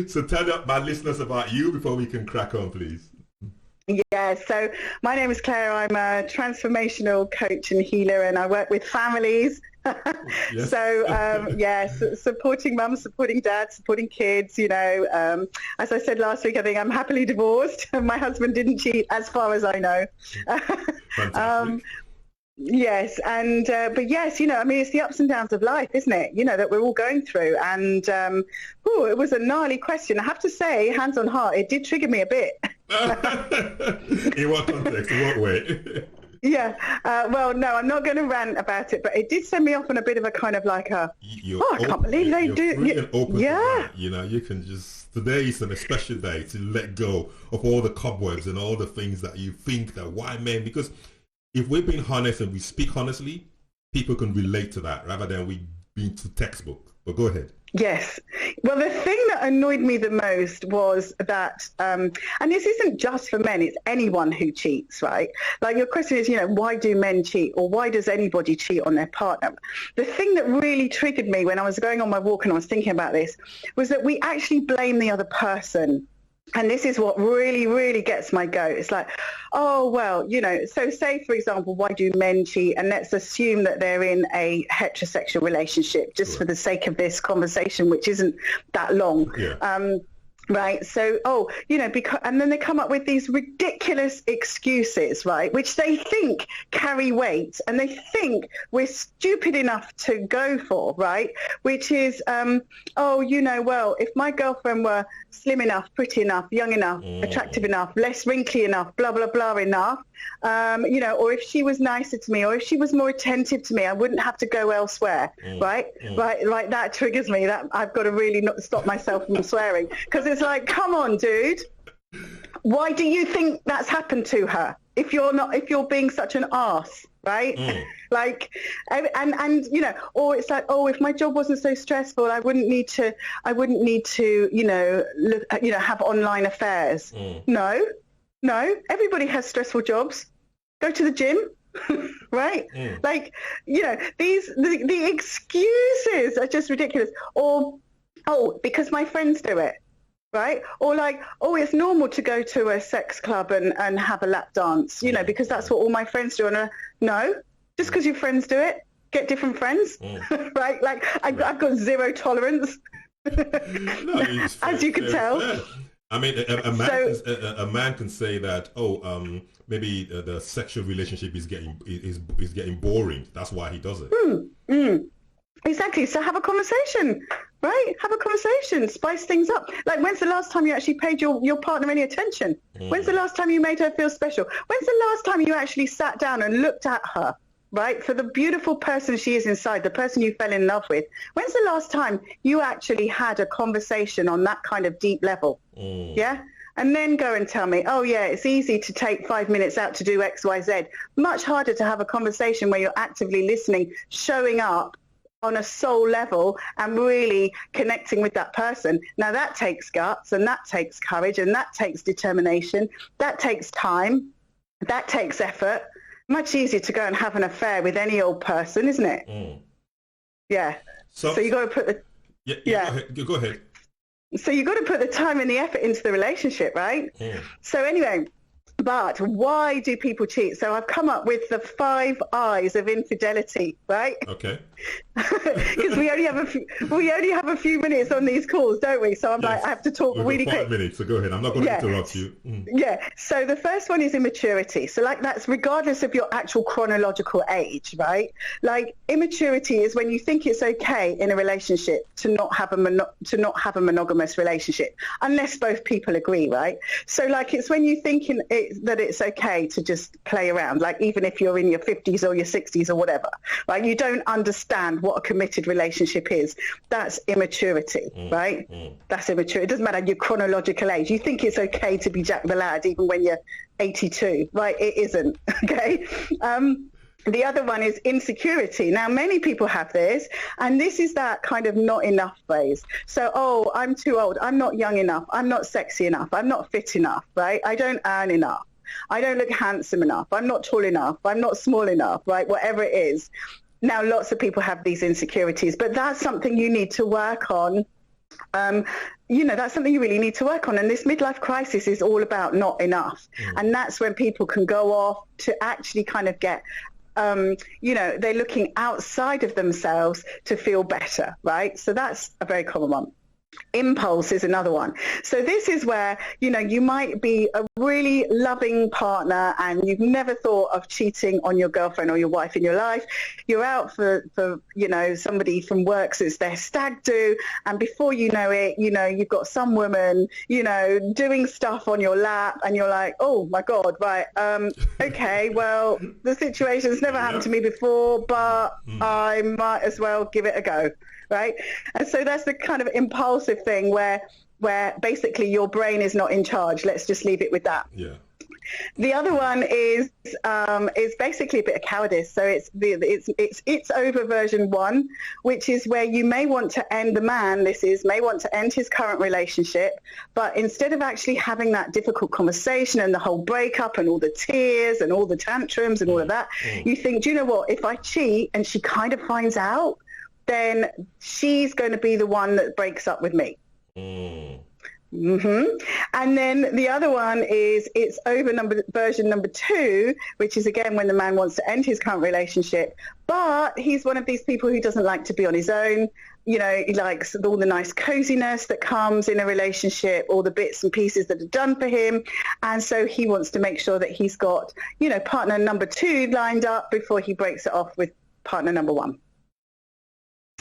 So tell my listeners about you before we can crack on, please. Yeah, so my name is Clare. I'm a transformational coach and healer, and I work with families. Yes. So, supporting mums, supporting dads, supporting kids, you know. As I said last week, I think I'm happily divorced. My husband didn't cheat as far as I know. Fantastic. Yes, and but yes, you know, I mean, it's the ups and downs of life, isn't it? You know, that we're all going through. And it was a gnarly question. I have to say, hands on heart, it did trigger me a bit. In what context? In what way? Yeah. Well, no, I'm not going to rant about it, but it did send me off on a bit of a kind of like I can't believe they do. Free and open to that. You know, you can just, today is an special day to let go of all the cobwebs and all the things that you think that why men, because if we're being honest and we speak honestly, people can relate to that rather than we being too textbook. But go ahead. Yes. Well, the thing that annoyed me the most was that, and this isn't just for men, it's anyone who cheats, right? Like your question is, you know, why do men cheat, or why does anybody cheat on their partner? The thing that really triggered me when I was going on my walk and I was thinking about this was that we actually blame the other person. And this is what really, really gets my goat. It's like, oh, well, you know, so say, for example, why do men cheat? And let's assume that they're in a heterosexual relationship, just for the sake of this conversation, which isn't that long. Yeah. Right. So, you know, and then they come up with these ridiculous excuses, right, which they think carry weight and they think we're stupid enough to go for, right, which is, you know, well, if my girlfriend were slim enough, pretty enough, young enough, attractive enough, less wrinkly enough, blah, blah, blah enough, you know, or if she was nicer to me, or if she was more attentive to me, I wouldn't have to go elsewhere, right? Right, like that triggers me. That I've got to really not stop myself from swearing, because it's like, come on, dude. Why do you think that's happened to her? If you're being such an arse, right? Like, and you know, or it's like, oh, if my job wasn't so stressful, I wouldn't need to, you know, have online affairs. No, everybody has stressful jobs. Go to the gym, right? Like, you know, the excuses are just ridiculous. Or, oh, because my friends do it, right? Or like, oh, it's normal to go to a sex club and have a lap dance, you know, because that's what all my friends do. And no, just because your friends do it, get different friends, right? Like, I've got zero tolerance, as you can tell. Fair. I mean, a man can say that, maybe the sexual relationship is getting boring. That's why he does it. Exactly. So have a conversation, right? Have a conversation. Spice things up. Like, when's the last time you actually paid your partner any attention? When's the last time you made her feel special? When's the last time you actually sat down and looked at her, right? For the beautiful person she is inside, the person you fell in love with. When's the last time you actually had a conversation on that kind of deep level? Yeah? And then go and tell me, oh, yeah, it's easy to take 5 minutes out to do X, Y, Z. Much harder to have a conversation where you're actively listening, showing up on a soul level and really connecting with that person. Now, that takes guts, and that takes courage, and that takes determination. That takes time. That takes effort. Much easier to go and have an affair with any old person, isn't it? Yeah. So you got to put the... Yeah. Go ahead. So you got to put the time and the effort into the relationship, right? So anyway, but why do people cheat? So I've come up with the 5 eyes of infidelity, right? Okay. Because we only have a few minutes on these calls, don't we? So I'm like, I have to talk really quick. 5 minutes, so go ahead. I'm not going to interrupt you. Yeah. So the first one is immaturity. So like that's regardless of your actual chronological age, right? Like immaturity is when you think it's okay in a relationship to not have a monogamous relationship, unless both people agree, right? So like it's when you think that it's okay to just play around, like even if you're in your 50s or your 60s or whatever, right? You don't understand what a committed relationship is. That's immaturity, right? That's immature. It doesn't matter your chronological age. You think it's okay to be Jack the Lad even when you're 82, right? It isn't, okay? The other one is insecurity. Now, many people have this, and this is that kind of not enough phase. So, oh, I'm too old. I'm not young enough. I'm not sexy enough. I'm not fit enough, right? I don't earn enough. I don't look handsome enough. I'm not tall enough. I'm not small enough, right? Whatever it is. Now, lots of people have these insecurities, but that's something you need to work on. That's something you really need to work on. And this midlife crisis is all about not enough. And that's when people can go off to actually kind of get, they're looking outside of themselves to feel better, right? So that's a very common one. Impulse is another one. So this is where, you might be a really loving partner and you've never thought of cheating on your girlfriend or your wife in your life. You're out for somebody from work, so it's their stag do. And before you know it, you've got some woman, doing stuff on your lap and you're like, oh my God, right. Okay, well, the situation's never happened to me before, but I might as well give it a go. Right. And so that's the kind of impulsive thing where basically your brain is not in charge. Let's just leave it with that. Yeah. The other one is basically a bit of cowardice. So it's over version 1, which is where you may want to end may want to end his current relationship, but instead of actually having that difficult conversation and the whole breakup and all the tears and all the tantrums and all of that, you think, do you know what? If I cheat and she kind of finds out, then she's going to be the one that breaks up with me. And then the other one is it's over version number 2, which is again when the man wants to end his current relationship, but he's one of these people who doesn't like to be on his own. He likes all the nice coziness that comes in a relationship, all the bits and pieces that are done for him. And so he wants to make sure that he's got, partner number 2 lined up before he breaks it off with partner number 1.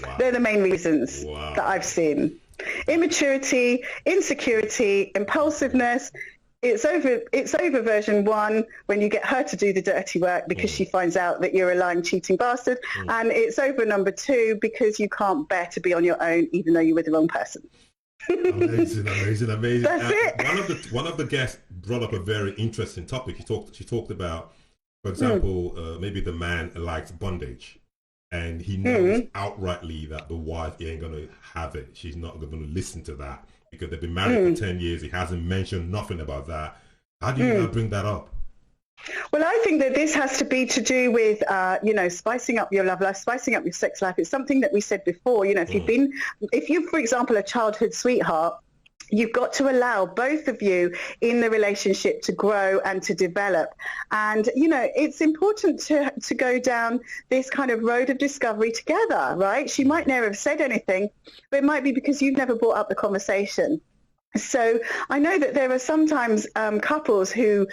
Wow. They're the main reasons that I've seen. Immaturity, insecurity, impulsiveness. It's over version 1 when you get her to do the dirty work because she finds out that you're a lying, cheating bastard. And it's over number 2 because you can't bear to be on your own even though you're with the wrong person. Amazing. That's it. One of the guests brought up a very interesting topic. She talked about, for example, maybe the man likes bondage. And he knows outrightly that the wife ain't going to have it. She's not going to listen to that because they've been married for 10 years. He hasn't mentioned nothing about that. How do you bring that up? Well, I think that this has to be to do with, spicing up your love life, spicing up your sex life. It's something that we said before. If you're, for example, a childhood sweetheart, you've got to allow both of you in the relationship to grow and to develop. And, it's important to go down this kind of road of discovery together, right? She might never have said anything, but it might be because you've never brought up the conversation. So I know that there are sometimes couples who,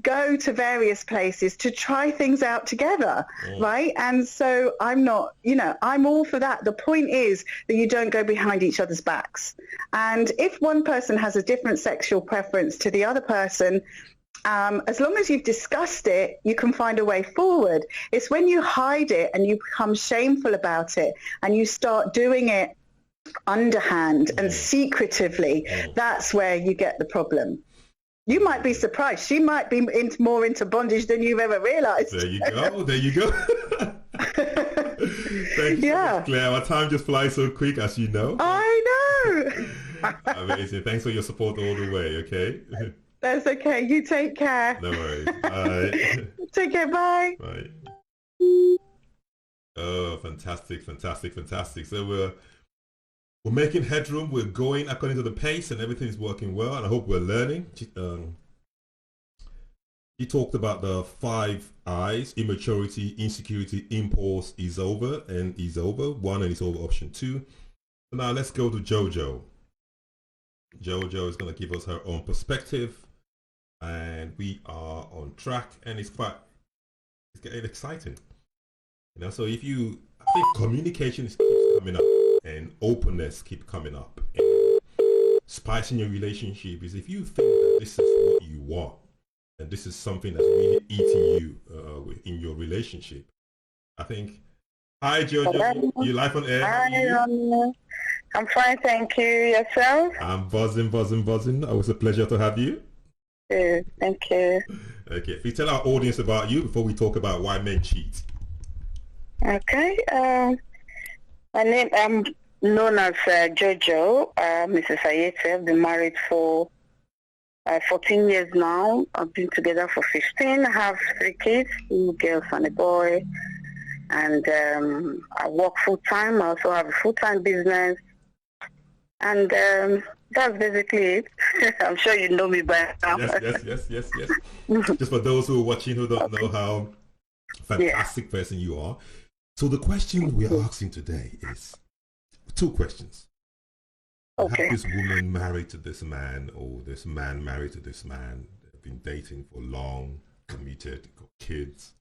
go to various places to try things out together, right? And so I'm not, I'm all for that. The point is that you don't go behind each other's backs. And if one person has a different sexual preference to the other person, As long as you've discussed it, you can find a way forward. It's when you hide it and you become shameful about it and you start doing it underhand and secretively, that's where you get the problem. You might be surprised. She might be more into bondage than you've ever realized. There you go. There you go. Thank you, Claire. Our time just flies so quick, as you know. I know. Amazing. Thanks for your support all the way, okay? That's okay. You take care. No worries. Bye. Take care. Bye. Bye. Oh, fantastic, fantastic, fantastic. So we're making headroom. We're going according to the pace, and everything's working well. And I hope we're learning. He talked about the 5 I's: immaturity, insecurity, impulse, is over, and is over. 1 and is over option 2. So now let's go to Jojo. Jojo is going to give us her own perspective, and we are on track, and it's getting exciting. You know, so I think communication keeps coming up, and openness keep coming up, and spicing your relationship is if you think that this is what you want, and this is something that's really eating you in your relationship. I think. Hi, Jojo. You live on air? Hi, Ronnie. I'm fine, thank you. Yourself? I'm buzzing. It was a pleasure to have you. Thank you. Okay, please tell our audience about you before we talk about why men cheat. Okay. I'm known as Jojo, Mrs. Ayertey. I've been married for 14 years now. I've been together for 15. I have 3 kids, 2 girls and a boy. And I work full-time. I also have a full-time business. And that's basically it. I'm sure you know me by now. Yes. Just for those who are watching who don't know how fantastic person you are. So the question we are asking today is 2 questions. Okay. Have this woman married to this man, or this man married to this man? They've been dating for long, committed, got kids.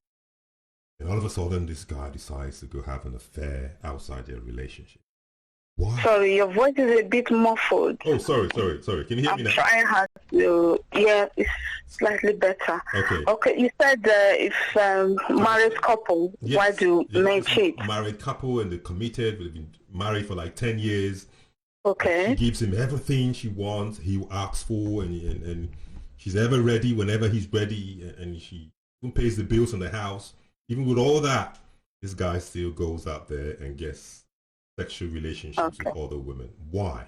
And all of a sudden this guy decides to go have an affair outside their relationship. Why? Sorry, your voice is a bit muffled. Oh, sorry. Can you hear me now? I'm trying hard to, it's slightly better. Okay, you said if married couple, why do men cheat? Married couple, and they're committed, they've been married for like 10 years. Okay. She gives him everything she wants, he asks for, and she's ever ready whenever he's ready, and she even pays the bills on the house. Even with all that, this guy still goes out there and gets sexual relationships with other women. Why?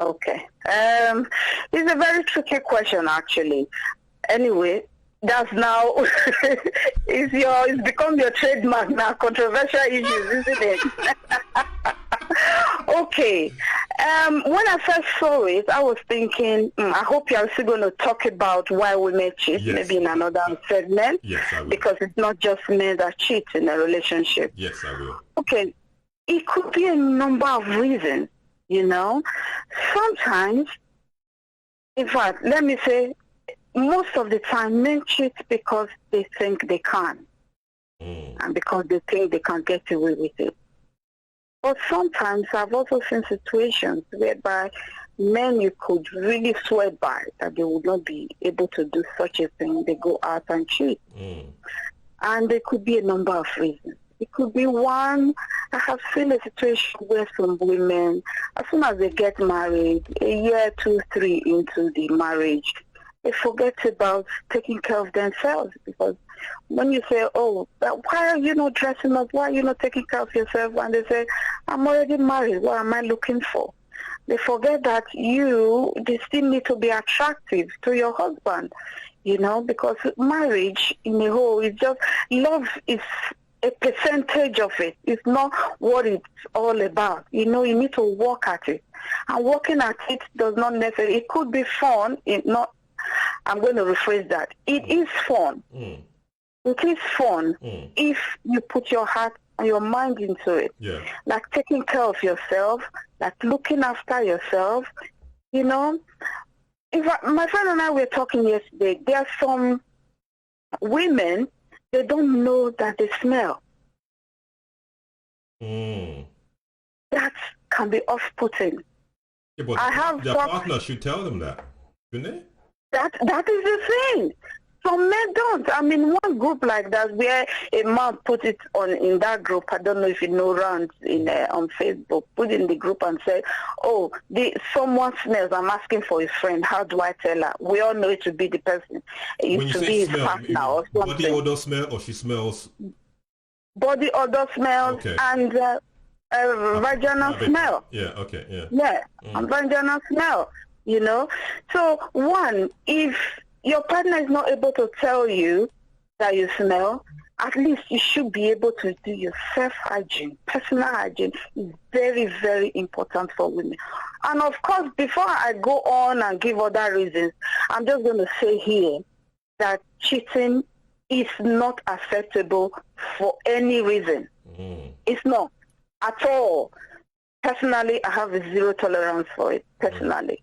Okay. It's a very tricky question, actually. Anyway, that's now it's become your trademark now. Controversial issues, isn't it? Okay. When I first saw it, I was thinking, I hope you're still going to talk about why women cheat, maybe in another segment. Yes, I will. Because it's not just men that cheat in a relationship. Yes, I will. Okay. It could be a number of reasons, you know. Sometimes, in fact, let me say, most of the time, men cheat because they think they can. And because they think they can get away with it. But sometimes I've also seen situations whereby men you could really swear by that they would not be able to do such a thing. They go out and cheat. And there could be a number of reasons. It could be one, I have seen a situation where some women, as soon as they get married, a year, 2, 3 into the marriage, they forget about taking care of themselves. Because when you say, why are you not dressing up? Why are you not taking care of yourself? And they say, I'm already married. What am I looking for? They forget that they still need to be attractive to your husband, you know, because marriage in a whole is just, love is a percentage of it. It's not what it's all about. You know, you need to work at it. And working at it does not necessarily, it could be fun. I'm going to rephrase that. It is fun. It is fun if you put your heart and your mind into it. Yeah. Like taking care of yourself, like looking after yourself, you know. My friend and I were talking yesterday. There are some women, they don't know that they smell. That can be off-putting. Yeah, but their partner should tell them that, shouldn't they? That is the thing. Some men don't. I mean, one group like that where a man put it in that group, I don't know if you know, round on Facebook, put in the group and said, oh, someone smells, I'm asking for a friend, how do I tell her? We all know it to be the person. It When you to say be his smell, partner or something. body odor smell, or she smells? Body odor smells, okay. and vaginal smell. Yeah, okay, yeah. Yeah, and vaginal smell, you know. So, one, if your partner is not able to tell you that you smell, at least you should be able to do your self-hygiene. Personal hygiene is very, very important for women. And of course, before I go on and give other reasons, I'm just going to say here that cheating is not acceptable for any reason. It's not at all. Personally, I have a zero tolerance for it, personally.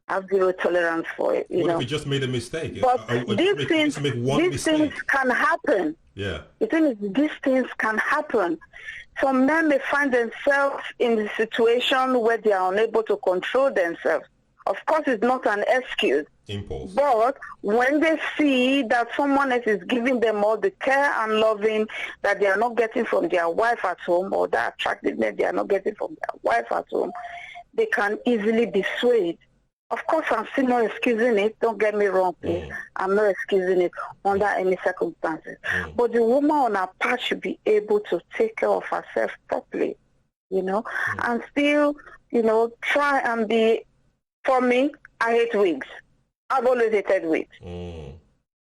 I have zero tolerance for it, you know. If you just made a mistake? But these things can happen. Yeah. The thing is, these things can happen. Some men may find themselves in the situation where they are unable to control themselves. Of course, it's not an excuse. Impulse. But when they see that someone else is giving them all the care and loving that they are not getting from their wife at home, or that attractiveness they are not getting from their wife at home, they can easily be swayed. Of course, I'm still not excusing it. Don't get me wrong, please. I'm not excusing it under any circumstances. But the woman on her part should be able to take care of herself properly, you know, and still, you know, try and be, for me, I hate wigs. I've always hated wigs.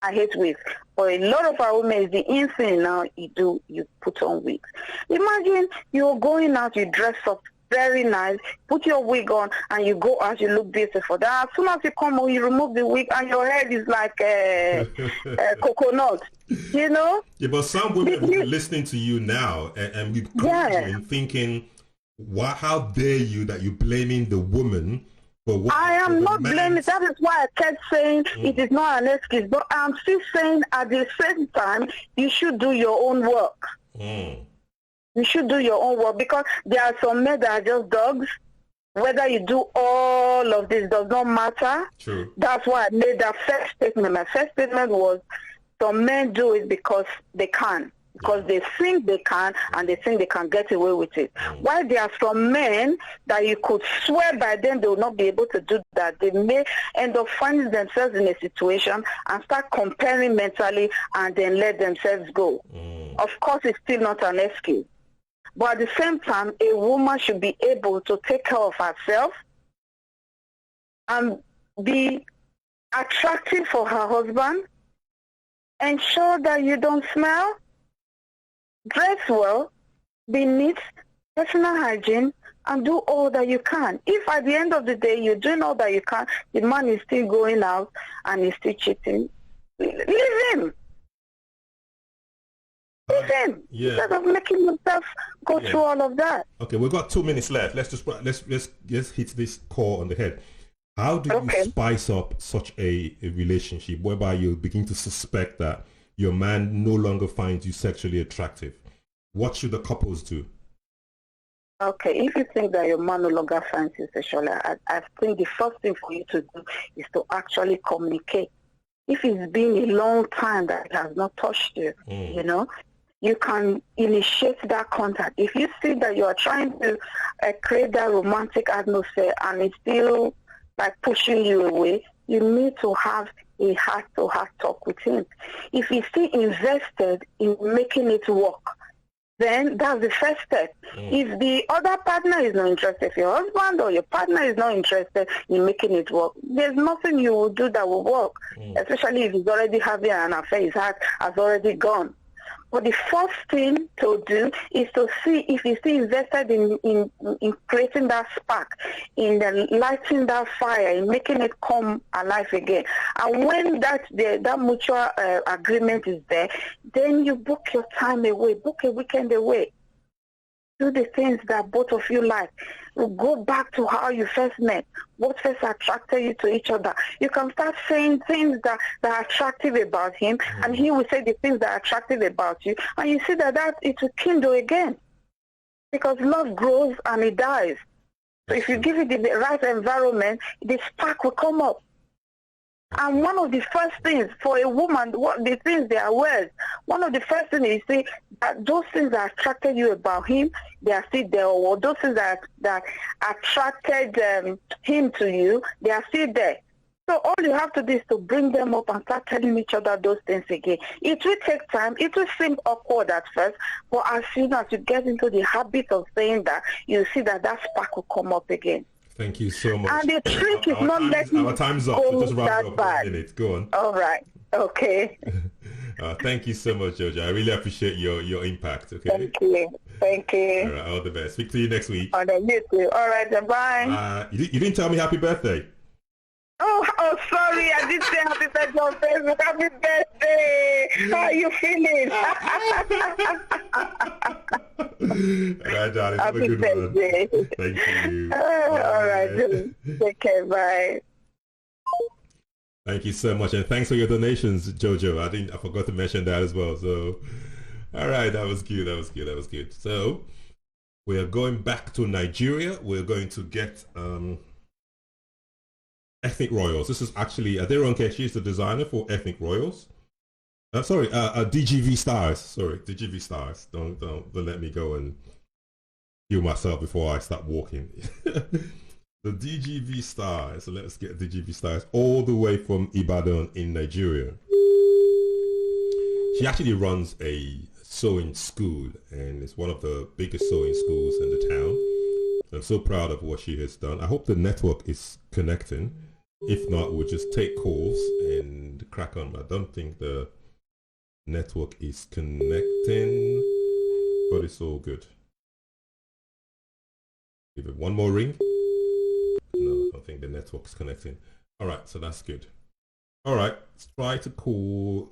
I hate wigs. For a lot of our women, it's the in thing now you put on wigs. Imagine you're going out, you dress up very nice, put your wig on, and you go out, you look beautiful. Then as soon as you come home, you remove the wig, and your head is like a coconut, you know? Yeah, but some women will be listening to you now and be thinking, how dare you that you're blaming the woman for what? I am not blaming. That is why I kept saying it is not an excuse, but I'm still saying at the same time, you should do your own work. You should do your own work, because there are some men that are just dogs. Whether you do all of this does not matter. True. That's why I made that first statement. My first statement was some men do it because they can. Because they think they can, and they think they can get away with it. While there are some men that you could swear by them they will not be able to do that. They may end up finding themselves in a situation and start comparing mentally and then let themselves go. Of course, it's still not an excuse. But at the same time, a woman should be able to take care of herself and be attractive for her husband, ensure that you don't smell, dress well, be neat, personal hygiene, and do all that you can. If at the end of the day you're doing all that you can, the man is still going out and he's still cheating, leave him. Listen, instead of making yourself go through all of that. Okay, we've got 2 minutes left. Let's hit this core on the head. How do you spice up such a relationship whereby you begin to suspect that your man no longer finds you sexually attractive? What should the couples do? Okay, if you think that your man no longer finds you sexually, I think the first thing for you to do is to actually communicate. If it's been a long time that it has not touched you, you know, you can initiate that contact. If you see that you are trying to create that romantic atmosphere and it's still like pushing you away, you need to have a heart-to-heart talk with him. If he's still invested in making it work, then that's the first step. If the other partner is not interested, if your husband or your partner is not interested in making it work, there's nothing you will do that will work, especially if he's already having an affair, his heart has already gone. But the first thing to do is to see if he's still invested in creating that spark, in lighting that fire, in making it come alive again. And when that mutual agreement is there, then you book your time away, book a weekend away. Do the things that both of you like. Go back to how you first met. What first attracted you to each other? You can start saying things that are attractive about him, and he will say the things that are attractive about you, and you see that it will kindle again. Because love grows and it dies. So if you give it the right environment, the spark will come up. And one of the first things for a woman, what the things they are worth, one of the first things is say that those things that attracted you about him, they are still there, or those things that attracted him to you, they are still there. So all you have to do is to bring them up and start telling each other those things again. It will take time. It will seem awkward at first, but as soon as you get into the habit of saying that, you see that spark will come up again. Thank you so much. And the trick is not letting our time's up. So just round up bad. 1 minute. Go on. All right. Okay. Thank you so much, Jojo. I really appreciate your impact. Okay. Thank you. Thank you. All right. All the best. Speak to you next week. Oh, you too. All right. Then bye. You didn't tell me happy birthday. Oh, sorry. I did say happy birthday on Facebook. Happy birthday. How are you feeling? All right, darling. Have happy a good birthday. one. Thank you. All right. Take care. Bye. Thank you so much, and thanks for your donations, Jojo. I forgot to mention that as well. So, all right, that was good. So, we are going back to Nigeria. We're going to get ethnic royals. This is actually Aderonke. She's the designer for ethnic royals. DGV stars. Sorry, DGV stars. Don't let me go and kill myself before I start walking. The DGV stars. So let's get DGV stars all the way from Ibadan in Nigeria. She actually runs a sewing school, and it's one of the biggest sewing schools in the town. I'm so proud of what she has done. I hope the network is connecting. If not, we'll just take calls and crack on. I don't think the network is connecting, but it's all good. Give it one more ring. No, I don't think the network's connecting. All right, so that's good. All right, let's try to call.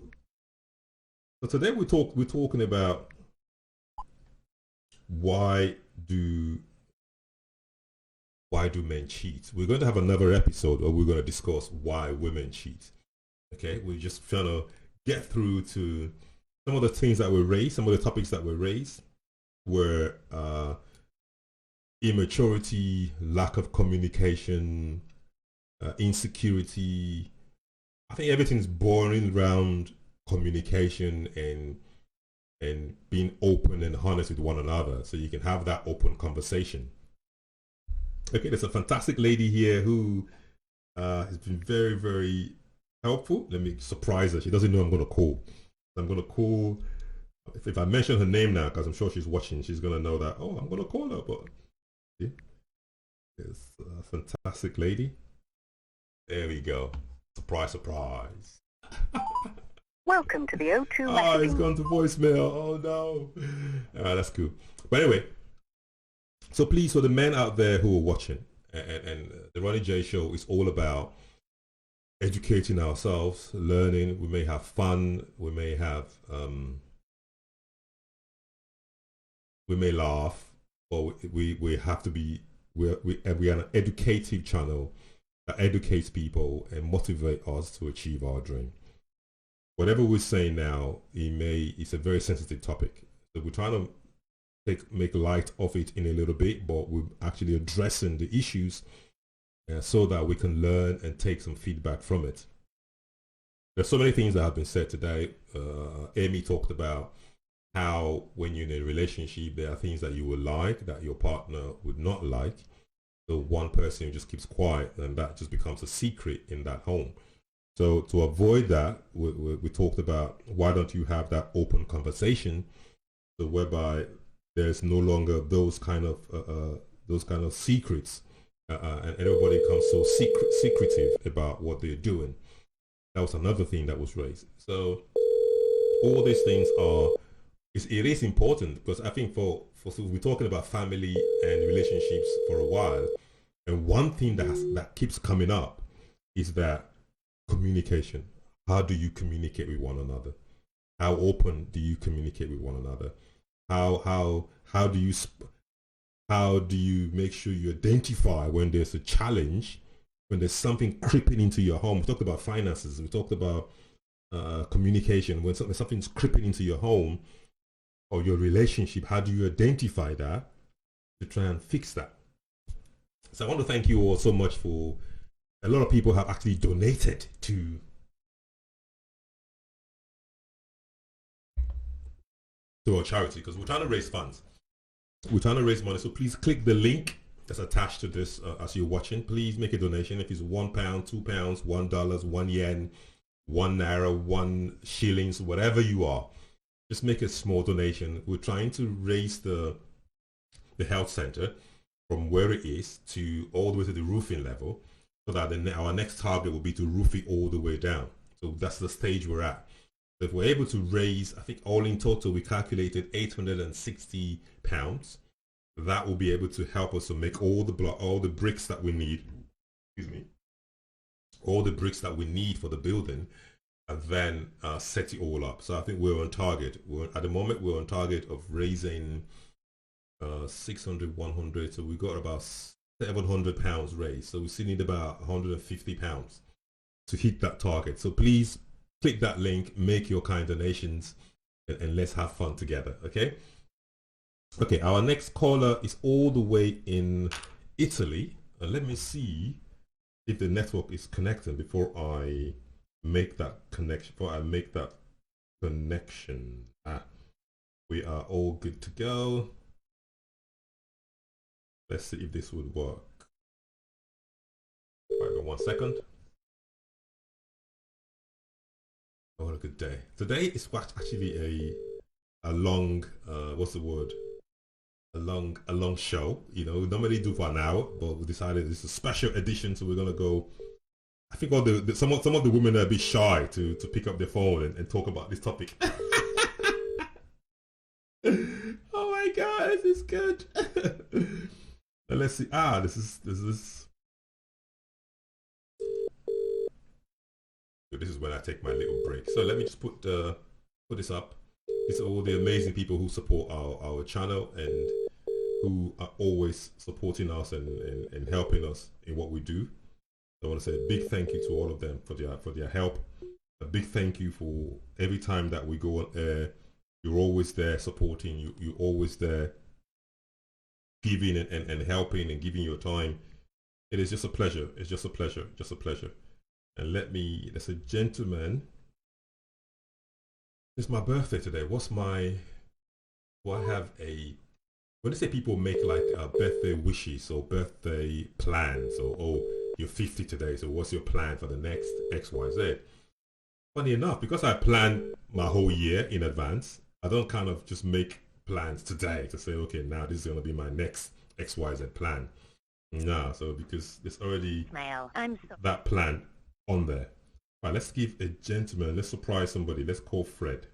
So today we're talking about why do men cheat. We're going to have another episode where we're going to discuss why women cheat. Okay, we're just trying to get through to some of the things that were raised, some of the topics that were raised were immaturity, lack of communication, insecurity. I think everything's boring around communication and being open and honest with one another, so you can have that open conversation. Okay, there's a fantastic lady here who has been very, very helpful. Let me surprise her. She doesn't know I'm going to call. I'm going to call. If I mention her name now, because I'm sure she's watching, she's going to know that, oh, I'm going to call her. But yeah, it's a fantastic lady. There we go. Surprise, surprise. Welcome to the O2 messaging. Oh, it's gone to voicemail. Oh, no. That's cool. But anyway, so please, for the men out there who are watching, and the Ronnie J Show is all about educating ourselves, learning. We may have fun. We may have, we may laugh, but we have to be, we are an educative channel that educates people and motivate us to achieve our dream. Whatever we're saying now, it's a very sensitive topic. So we're trying to make light of it in a little bit, but we're actually addressing the issues so that we can learn and take some feedback from it. There's so many things that have been said today. Amy talked about how when you're in a relationship, there are things that you would like that your partner would not like. So one person just keeps quiet, and that just becomes a secret in that home. So to avoid that, we talked about, why don't you have that open conversation, so whereby there's no longer those kind of secrets, and everybody becomes so secretive about what they're doing. That was another thing that was raised. So all these things it is important, because I think so we're talking about family and relationships for a while, and one thing that keeps coming up is that communication. How do you communicate with one another? How open do you communicate with one another? How do you make sure you identify when there's a challenge, when there's something creeping into your home? We talked about finances. We talked about communication. When something's creeping into your home or your relationship, how do you identify that to try and fix that? So I want to thank you all so much for a lot of people have actually donated to our charity, because we're trying to raise funds. We're trying to raise money. So please click the link that's attached to this as you're watching. Please make a donation. If it's £1, £2, $1, £1, £1, 1 shillings, whatever you are, just make a small donation. We're trying to raise the health center from where it is to all the way to the roofing level, so that our next target will be to roof it all the way down. So that's the stage we're at. So if we're able to raise, I think all in total we calculated £860, that will be able to help us to make all the bricks that we need. Excuse me. All the bricks that we need for the building, and then set it all up. So I think we're on target. At the moment we're on target of raising 600, 100. So we got about £700 raised. So we still need about £150 to hit that target. So please click that link, make your kind donations, and let's have fun together. Okay. Okay. Our next caller is all the way in Italy. Let me see if the network is connecting before I make that connection. We are all good to go. Let's see if this would work. Wait 1 second. Oh, what a good day. Today is actually a long, what's the word? A long show. You know, we normally do for an hour, but we decided it's a special edition, so we're gonna go. I think some of the women are a bit shy to pick up their phone and talk about this topic. Oh my god, this is good. And let's see. This is when I take my little break. So let me just put this up. It's all the amazing people who support our channel and who are always supporting us and helping us in what we do. So I want to say a big thank you to all of them for their help. A big thank you for every time that we go on air. You're always there supporting. You're always there giving and helping and giving your time. It is just a pleasure. It's just a pleasure. Just a pleasure. And there's a gentleman. It's my birthday today. When they say people make like birthday wishes or birthday plans, or you're 50 today, so what's your plan for the next XYZ? Funny enough, because I plan my whole year in advance, I don't kind of just make plans today to say, okay, now this is going to be my next XYZ plan. No, so because there's already that plan on there. Right, let's give a gentleman, let's surprise somebody. Let's call Fred.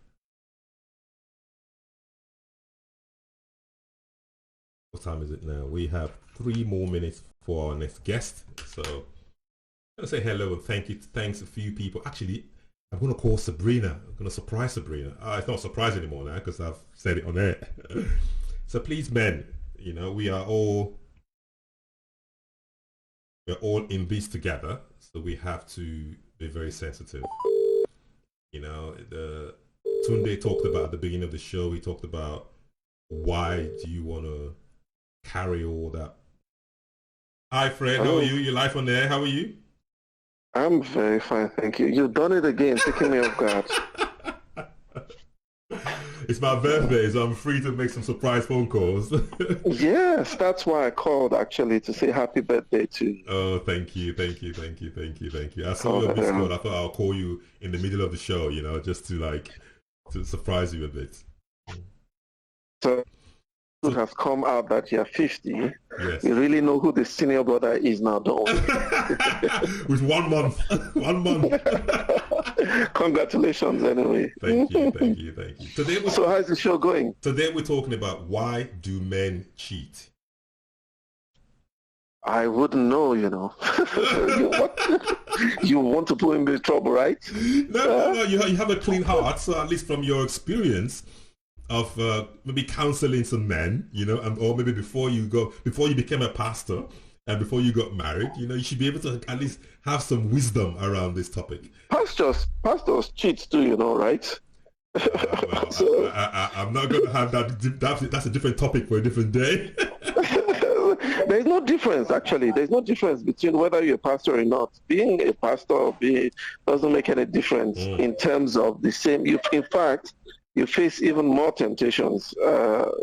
What time is it now? We have 3 more minutes for our next guest. So I'm going to say hello and thanks a few people. Actually, I'm going to call Sabrina. I'm going to surprise Sabrina. It's not a surprise anymore now because I've said it on air. So please, men, you know, we're all in this together. So we have to be very sensitive. You know, Tunde talked about at the beginning of the show, he talked about why do you want to carry all that. Hi Fred, How are you? You're live on there. How are you? I'm very fine, thank you. You've done it again, taking me off guard. It's my birthday, so I'm free to make some surprise phone calls. Yes, that's why I called actually, to say happy birthday to you. Oh, thank you. I saw your missed call. I thought I'll call you in the middle of the show, you know, just to surprise you a bit. So it has come out that you're 50. Yes. You really know who the senior brother is now, don't you? With 1 month. 1 month. Congratulations anyway. Thank you. So how's the show going? Today we're talking about why do men cheat? I wouldn't know, you know. You want to put him in trouble, right? No. You have a clean heart, so at least from your experience of maybe counseling some men, you know, or maybe before you became a pastor and before you got married, you know, you should be able to at least have some wisdom around this topic. Pastors cheat too, you know, right? I'm not going to have that. That's a different topic for a different day. There's no difference, actually. There's no difference between whether you're a pastor or not. Being a pastor or doesn't make any difference in terms of the same. In fact, you face even more temptations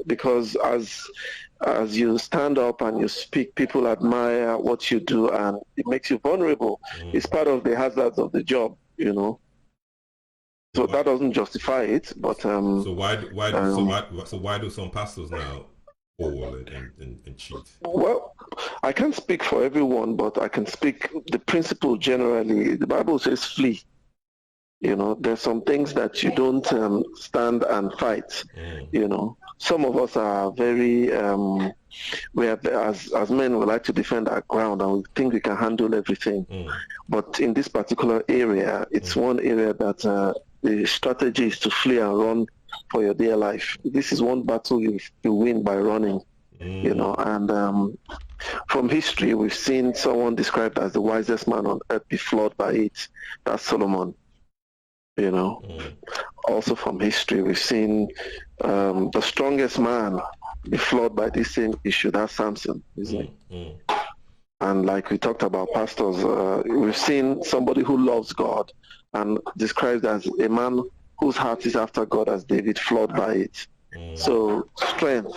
because as you stand up and you speak, people admire what you do, and it makes you vulnerable. It's part of the hazards of the job, you know. So that doesn't justify it, but so why do some pastors now fall and cheat? Well, I can't speak for everyone, but I can speak the principle generally. The Bible says flee. You know, there's some things that you don't stand and fight. You know, some of us are very as men, we like to defend our ground and we think we can handle everything. But in this particular area, it's one area that the strategy is to flee and run for your dear life. This is one battle you win by running, you know. And from history, we've seen someone described as the wisest man on earth be flawed by it. That's Solomon, you know. Also from history, we've seen the strongest man be flawed by this same issue. That's Samson, isn't it? And like we talked about pastors, we've seen somebody who loves God and described as a man whose heart is after God as David, flawed by it. So strength,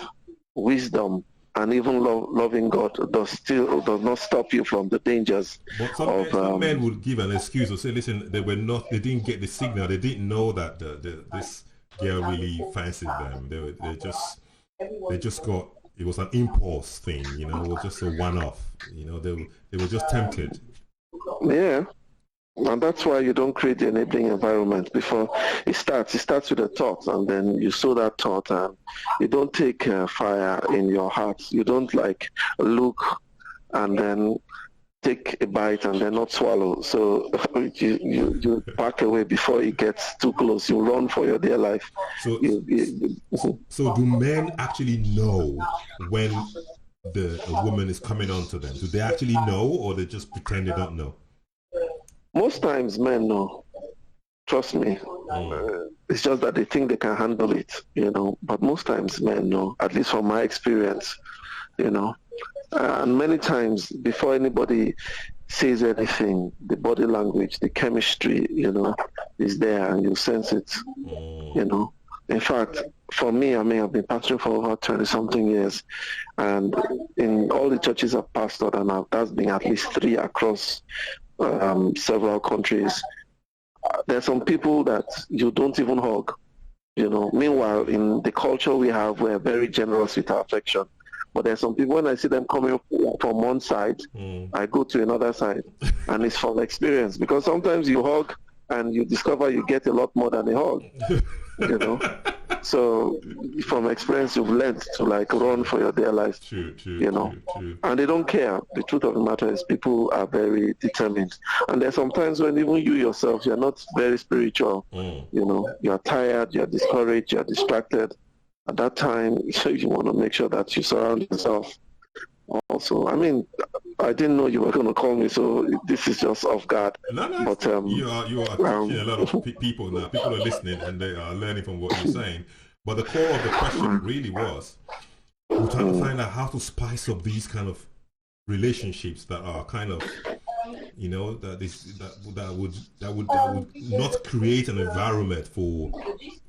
wisdom, and even loving God does not stop you from the dangers. But some men would give an excuse or say, listen, they didn't get the signal, they didn't know that this girl really fancied them. They just got, it was an impulse thing, you know, it was just a one-off, you know, they were just tempted. Yeah. And that's why you don't create the enabling environment before it starts. It starts with a thought, and then you sow that thought, and you don't take fire in your heart. You don't look and then take a bite and then not swallow. So you back away before it gets too close. You run for your dear life. So do men actually know when a woman is coming on to them? Do they actually know, or they just pretend they don't know? Most times men know, trust me. It's just that they think they can handle it, you know. But most times men know, at least from my experience, you know. And many times before anybody says anything, the body language, the chemistry, you know, is there and you sense it, you know. In fact, for me, I mean, I've been pastoring for over 20-something years, and in all the churches I've pastored, and that's been at least 3 across several countries. There's some people that you don't even hug, you know. Meanwhile, in the culture we have, we're very generous with our affection. But there's some people, when I see them coming from one side, I go to another side. And it's from experience, because sometimes you hug and you discover you get a lot more than a hug, you know. So from experience, you've learned to run for your dear life, you know. And they don't care. The truth of the matter is people are very determined. And there's sometimes when even you yourself, you're not very spiritual, you know. You're tired, you're discouraged, you're distracted. At that time, you want to make sure that you surround yourself also. I mean, I didn't know you were going to call me, so this is just off guard. No, but you are teaching a lot of people now. People are listening and they are learning from what you're saying. But the core of the question really was, we're trying to find out how to spice up these kind of relationships that are kind of, you know, that would not create an environment for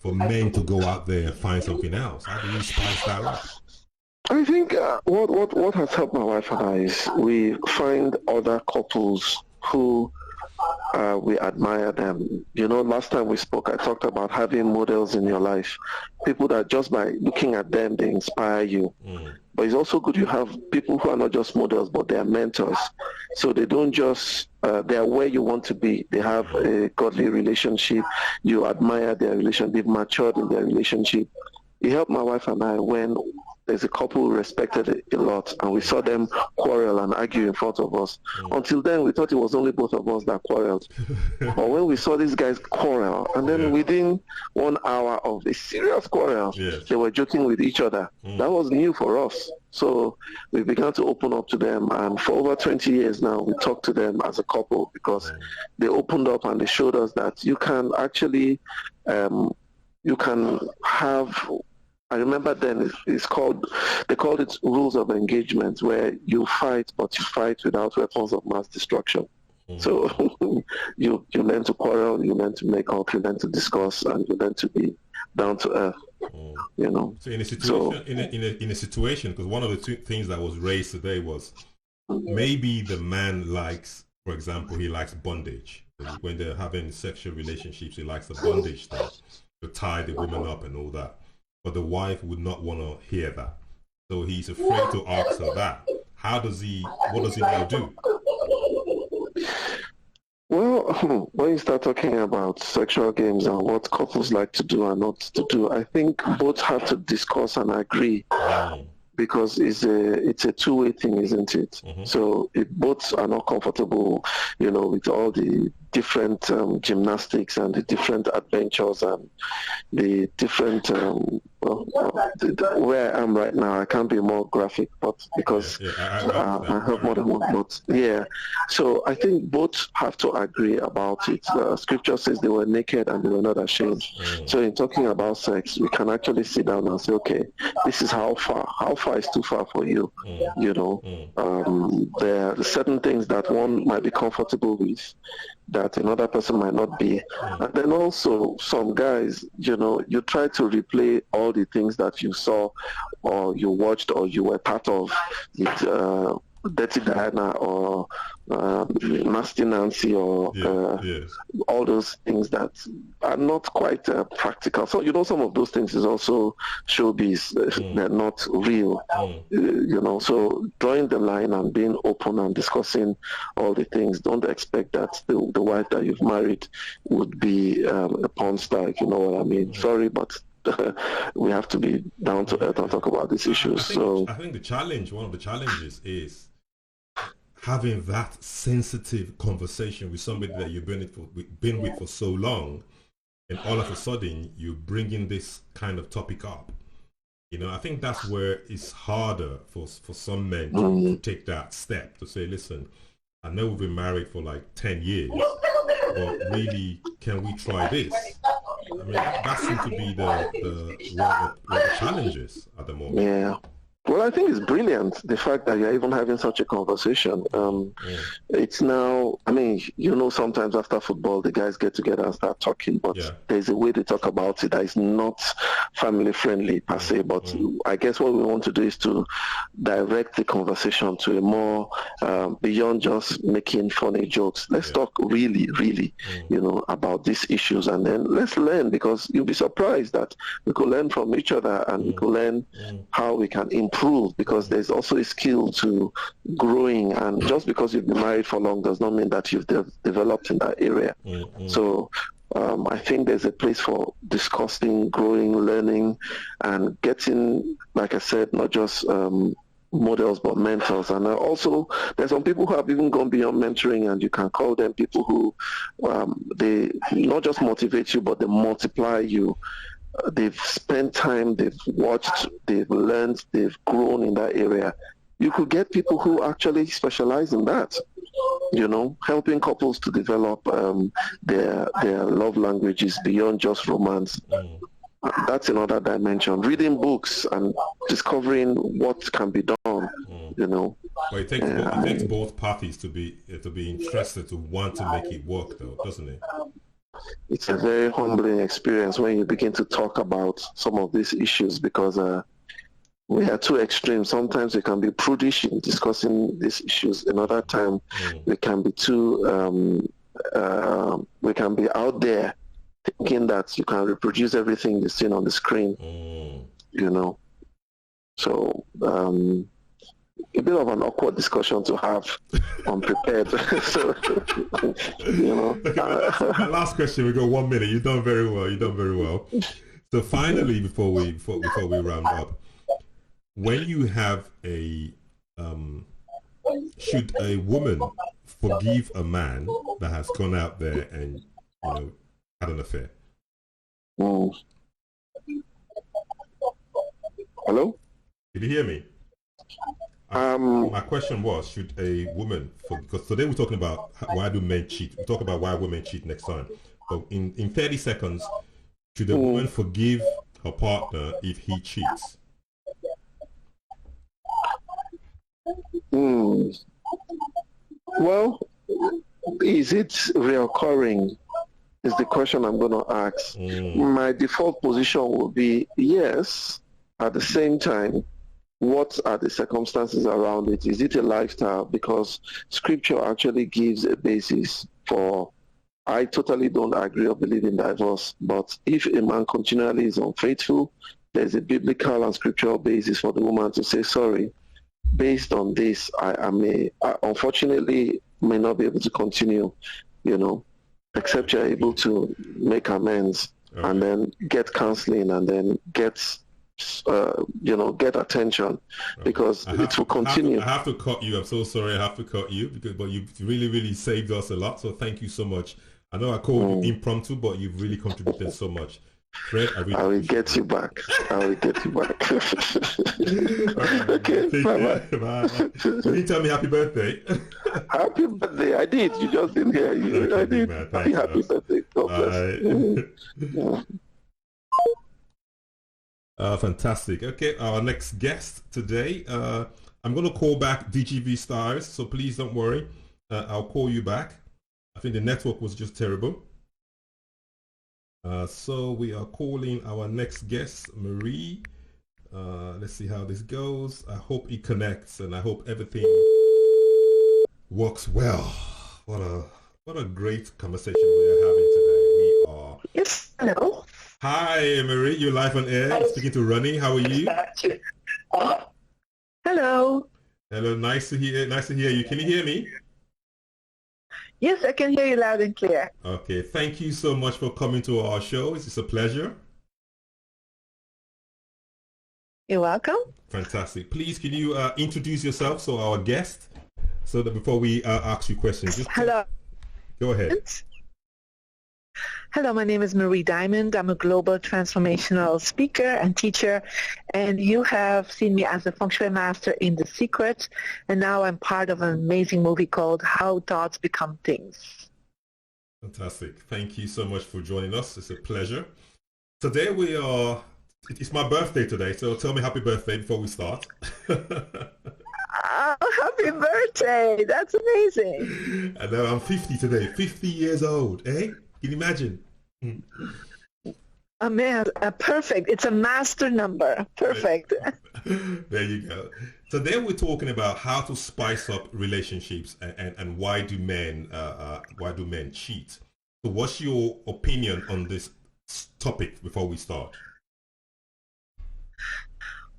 men to go out there and find something else. How do you spice that up? I think what has helped my wife and I is we find other couples who we admire them. You know, last time we spoke, I talked about having models in your life, people that just by looking at them, they inspire you. But it's also good you have people who are not just models, but they are mentors. So they don't just, they are where you want to be. They have a godly relationship. You admire their relationship. They've matured in their relationship. It helped my wife and I when there's a couple who respected it a lot, and we saw them quarrel and argue in front of us. Until then, we thought it was only both of us that quarreled. But when we saw these guys quarrel, and then within 1 hour of a serious quarrel, they were joking with each other. That was new for us. So we began to open up to them, and for over 20 years now, we talk to them as a couple because they opened up and they showed us that you can actually, you can have I remember then they called it rules of engagement, where you fight, but you fight without weapons of mass destruction. So you learn to quarrel, you learn to make up, you learn to discuss, and you learn to be down to earth. So in a situation, because one of the two things that was raised today was maybe the man likes, for example, he likes bondage. When they're having sexual relationships, he likes the bondage thing, to tie the woman up and all that. But the wife would not want to hear that. So he's afraid to ask her that. What does he now do? Well, when you start talking about sexual games and what couples like to do and not to do, I think both have to discuss and agree, because it's a two-way thing, isn't it? So if both are not comfortable, with all the different gymnastics and the different adventures and the different where I am right now, I can't be more graphic, but because I have more than one. But so I think both have to agree about it. Scripture says they were naked and they were not ashamed. So in talking about sex, we can actually sit down and say, okay, this is how far is too far for you. There are certain things that one might be comfortable with that another person might not be. And then also some guys, you try to replay all the things that you saw or you watched or you were part of with Dirty Diana or Nasty Nancy or all those things that are not quite practical. So, some of those things is also showbiz. They're not real, So drawing the line and being open and discussing all the things, don't expect that the wife that you've married would be a porn star, if you know what I mean. Sorry, but we have to be down to earth and talk about these issues. I think one of the challenges is having that sensitive conversation with somebody that you've been with for so long, and all of a sudden you're bringing this kind of topic up. I think that's where it's harder for some men to take that step to say, listen, I know we've been married for like 10 years, but really, can we try this? I mean, that seems to be one of the challenges at the moment. Yeah. Well, I think it's brilliant, the fact that you're even having such a conversation. It's now, sometimes after football, the guys get together and start talking, but there's a way to talk about it that is not family-friendly per se, but I guess what we want to do is to direct the conversation to a more, beyond just making funny jokes. Let's talk really, about these issues, and then let's learn, because you'll be surprised that we could learn from each other, and we could learn how we can improve, because there's also a skill to growing, and just because you've been married for long does not mean that you've developed in that area. So I think there's a place for discussing, growing, learning, and getting, like I said, not just models but mentors. And also there's some people who have even gone beyond mentoring, and you can call them people who they not just motivate you, but they multiply you. They've spent time, they've watched, they've learned, they've grown in that area. You could get people who actually specialize in that, helping couples to develop their love languages beyond just romance. That's another dimension. Reading books and discovering what can be done, Well, it takes both parties to be interested, to want to make it work, though, doesn't it? It's a very humbling experience when you begin to talk about some of these issues, because we are too extreme. Sometimes we can be prudish in discussing these issues. Another time we can be too, we can be out there thinking that you can reproduce everything you've seen on the screen, So a bit of an awkward discussion to have, unprepared. So, Last question. We got 1 minute. You've done very well. So finally, before we round up, when you have should a woman forgive a man that has gone out there and had an affair? Hello? Did you hear me? My question was, should a woman, because today we're talking about why do men cheat. We'll talk about why women cheat next time. But in 30 seconds, should a woman forgive her partner if he cheats? Well, is it reoccurring is the question I'm going to ask. My default position would be yes. At the same time, what are the circumstances around it? Is it a lifestyle? Because scripture actually gives a basis for, I totally don't agree or believe in divorce, but if a man continually is unfaithful, there's a biblical and scriptural basis for the woman to say, sorry, based on this, I unfortunately may not be able to continue, except you're able to make amends and then get counseling and then get attention because it will continue. I have to cut you. I'm so sorry. I have to cut you but you've really, really saved us a lot. So thank you so much. I know I called you impromptu, but you've really contributed so much. Fred, I will get you back. I will get you back. Okay, bye. You didn't tell me happy birthday. Happy birthday. I did. You just didn't hear you. Okay, I did. Man, happy birthday. God bless. Fantastic. Okay, our next guest today. I'm going to call back DGV Stars, so please don't worry. I'll call you back. I think the network was just terrible. So we are calling our next guest, Marie. Let's see how this goes. I hope it connects and I hope everything works well. What a great conversation we are having today. Yes, hello. Hi, Marie. You're live on air. You're speaking to Ronnie. How are you? Hello. Hello. Nice to hear you. Can you hear me? Yes, I can hear you loud and clear. Okay. Thank you so much for coming to our show. It's a pleasure. You're welcome. Fantastic. Please, can you introduce yourself so our guest, so that before we ask you questions. Hello. Go ahead. Hello, my name is Marie Diamond. I'm a global transformational speaker and teacher, and you have seen me as a feng shui master in The Secret, and now I'm part of an amazing movie called How Thoughts Become Things. Fantastic. Thank you so much for joining us. It's a pleasure. Today it's my birthday today, so tell me happy birthday before we start. Oh, happy birthday. That's amazing. And I'm 50 today, 50 years old, eh? Can you imagine? Perfect. It's a master number. Perfect. There you go. Today we're talking about how to spice up relationships and why do men cheat. So what's your opinion on this topic before we start?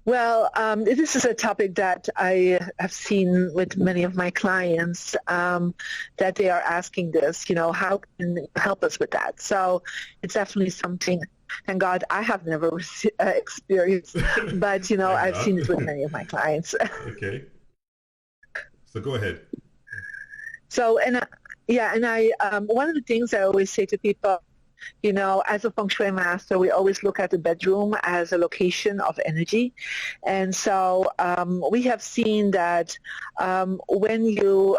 Well, this is a topic that I have seen with many of my clients, that they are asking this, how can you help us with that? So it's definitely something, thank God, I have never experienced, but, I've seen it with many of my clients. Okay. So go ahead. So, one of the things I always say to people, as a feng shui master, we always look at the bedroom as a location of energy. And so we have seen that when you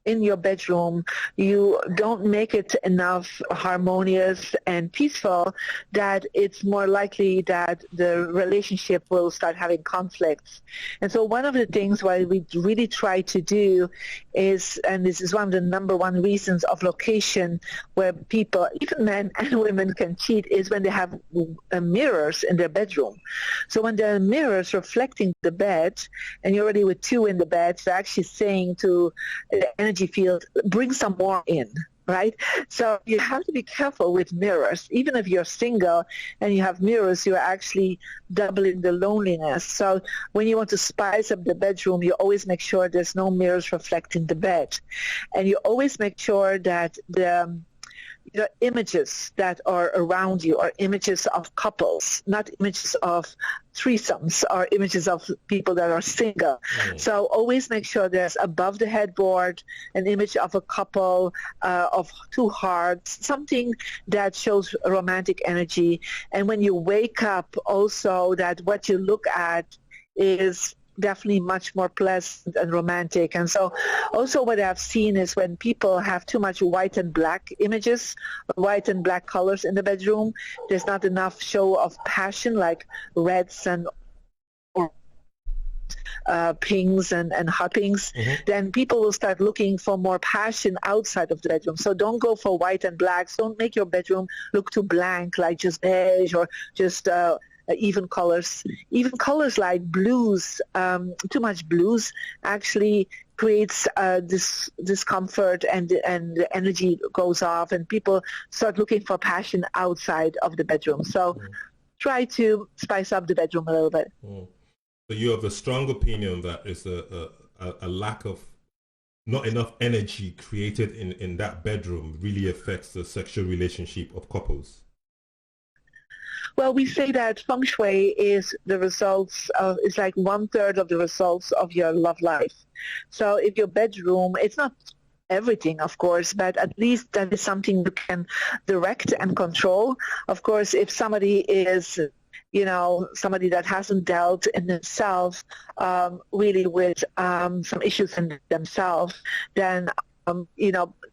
in your bedroom, you don't make it enough harmonious and peaceful, that it's more likely that the relationship will start having conflicts. And so one of the things what we really try to do is, and this is one of the number one reasons of location where people, even men and women, can cheat, is when they have mirrors in their bedroom. So when there are mirrors reflecting the bed, and you're already with two in the bed, they're actually saying to the energy field, bring some more in, right? So you have to be careful with mirrors. Even if you're single and you have mirrors, you're actually doubling the loneliness. So when you want to spice up the bedroom, you always make sure there's no mirrors reflecting the bed. And you always make sure that the images that are around you are images of couples, not images of threesomes or images of people that are single. So always make sure there's above the headboard an image of a couple, of two hearts, something that shows romantic energy. And when you wake up, also that what you look at is definitely much more pleasant and romantic. And so also what I've seen is when people have too much white and black images, white and black colors in the bedroom, there's not enough show of passion like reds and pinks and hot pinks, then people will start looking for more passion outside of the bedroom. So don't go for white and blacks. Don't make your bedroom look too blank, like just beige or just even colors. Even colors like blues, too much blues actually creates this discomfort, and the energy goes off, and people start looking for passion outside of the bedroom. So try to spice up the bedroom a little bit. So you have a strong opinion that it's a lack of, not enough energy created in that bedroom really affects the sexual relationship of couples. Well, we say that feng shui is the results of, it's like 1/3 of the results of your love life. So if your bedroom, it's not everything, of course, but at least that is something you can direct and control. Of course, if somebody is, somebody that hasn't dealt in themselves really with some issues in themselves, then,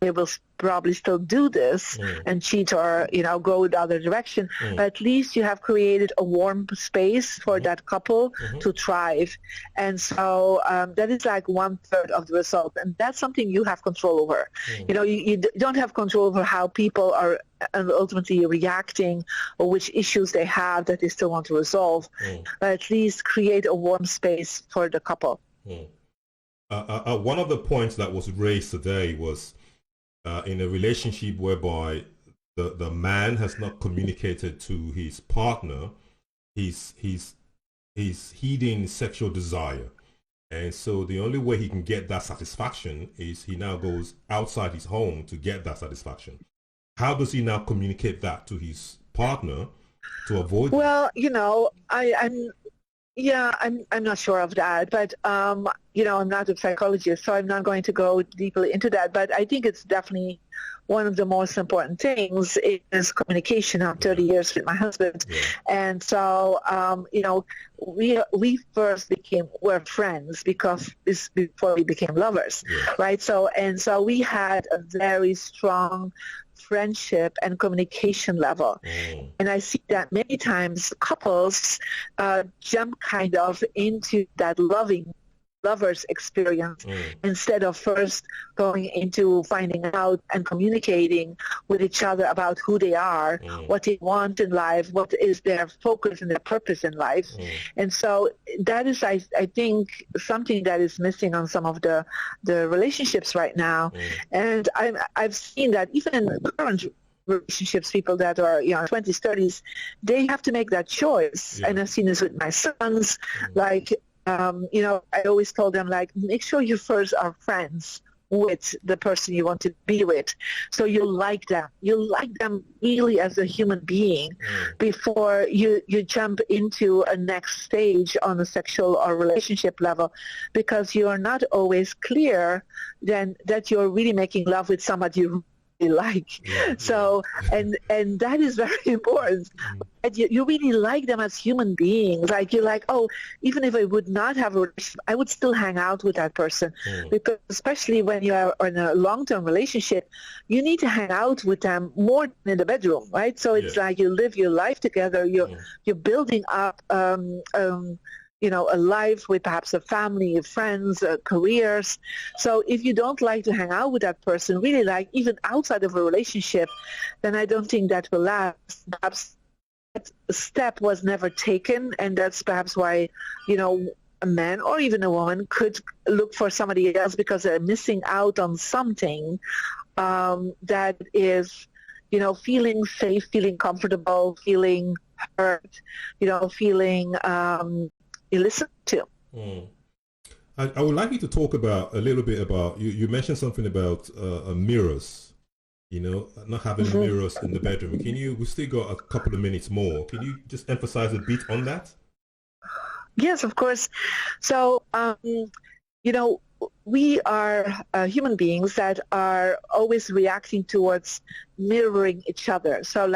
they will probably still do this and cheat or, go the other direction. But at least you have created a warm space for that couple to thrive. And so that is like 1/3 of the result. And that's something you have control over. You don't have control over how people are ultimately reacting or which issues they have that they still want to resolve. But at least create a warm space for the couple. One of the points that was raised today was in a relationship whereby the man has not communicated to his partner his hidden sexual desire, and so the only way he can get that satisfaction is he now goes outside his home to get that satisfaction. How does he now communicate that to his partner to avoid well I'm not sure of that, but I'm not a psychologist, so I'm not going to go deeply into that. But I think it's definitely one of the most important things is communication. I'm 30 years with my husband, and so we first were friends because before we became lovers, right? So we had a very strong friendship and communication level. And I see that many times couples jump kind of into that lovers experience instead of first going into finding out and communicating with each other about who they are, what they want in life, what is their focus and their purpose in life. And so that is, I think, something that is missing on some of the relationships right now. And I've seen that even in the current relationships, people that are 20s, 30s, they have to make that choice. And I've seen this with my sons, like I always told them, like, make sure you first are friends with the person you want to be with. So you like them. You like them really as a human being before you jump into a next stage on a sexual or relationship level, because you are not always clear then that you're really making love with somebody you like. So and that is very important. You really like them as human beings. Like, you're like, oh, even if I would not have a relationship, I would still hang out with that person. Because especially when you are in a long-term relationship, you need to hang out with them more than in the bedroom, right? So it's like you live your life together. You're building up a life with perhaps a family, friends, careers. So if you don't like to hang out with that person, really, like, even outside of a relationship, then I don't think that will last. Perhaps that step was never taken, and that's perhaps why, a man or even a woman could look for somebody else because they're missing out on something that is, feeling safe, feeling comfortable, feeling heard, feeling listened to. I would like you to talk a little bit about, you mentioned something about mirrors, not having mirrors in the bedroom. We still got a couple of minutes more. Can you just emphasize a bit on that? Yes, of course. So, we are human beings that are always reacting towards mirroring each other. So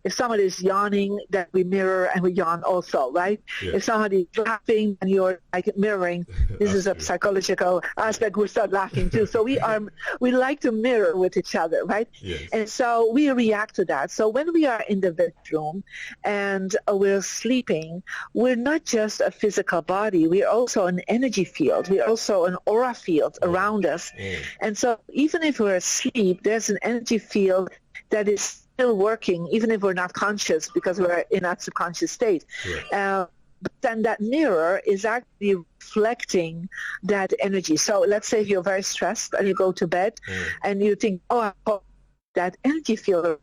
if somebody is yawning, then we mirror and we yawn also, right? Yeah. If somebody is laughing and you're like mirroring, this is a psychological aspect, we start laughing too. So we like to mirror with each other, right? Yes. And so we react to that. So when we are in the bedroom and we're sleeping, we're not just a physical body, we're also an energy field. We're also an aura field around us. And so even if we're asleep, there's an energy field that is still working, even if we're not conscious, because we're in that subconscious state. But then that mirror is actually reflecting that energy. So let's say if you're very stressed and you go to bed and you think, that energy field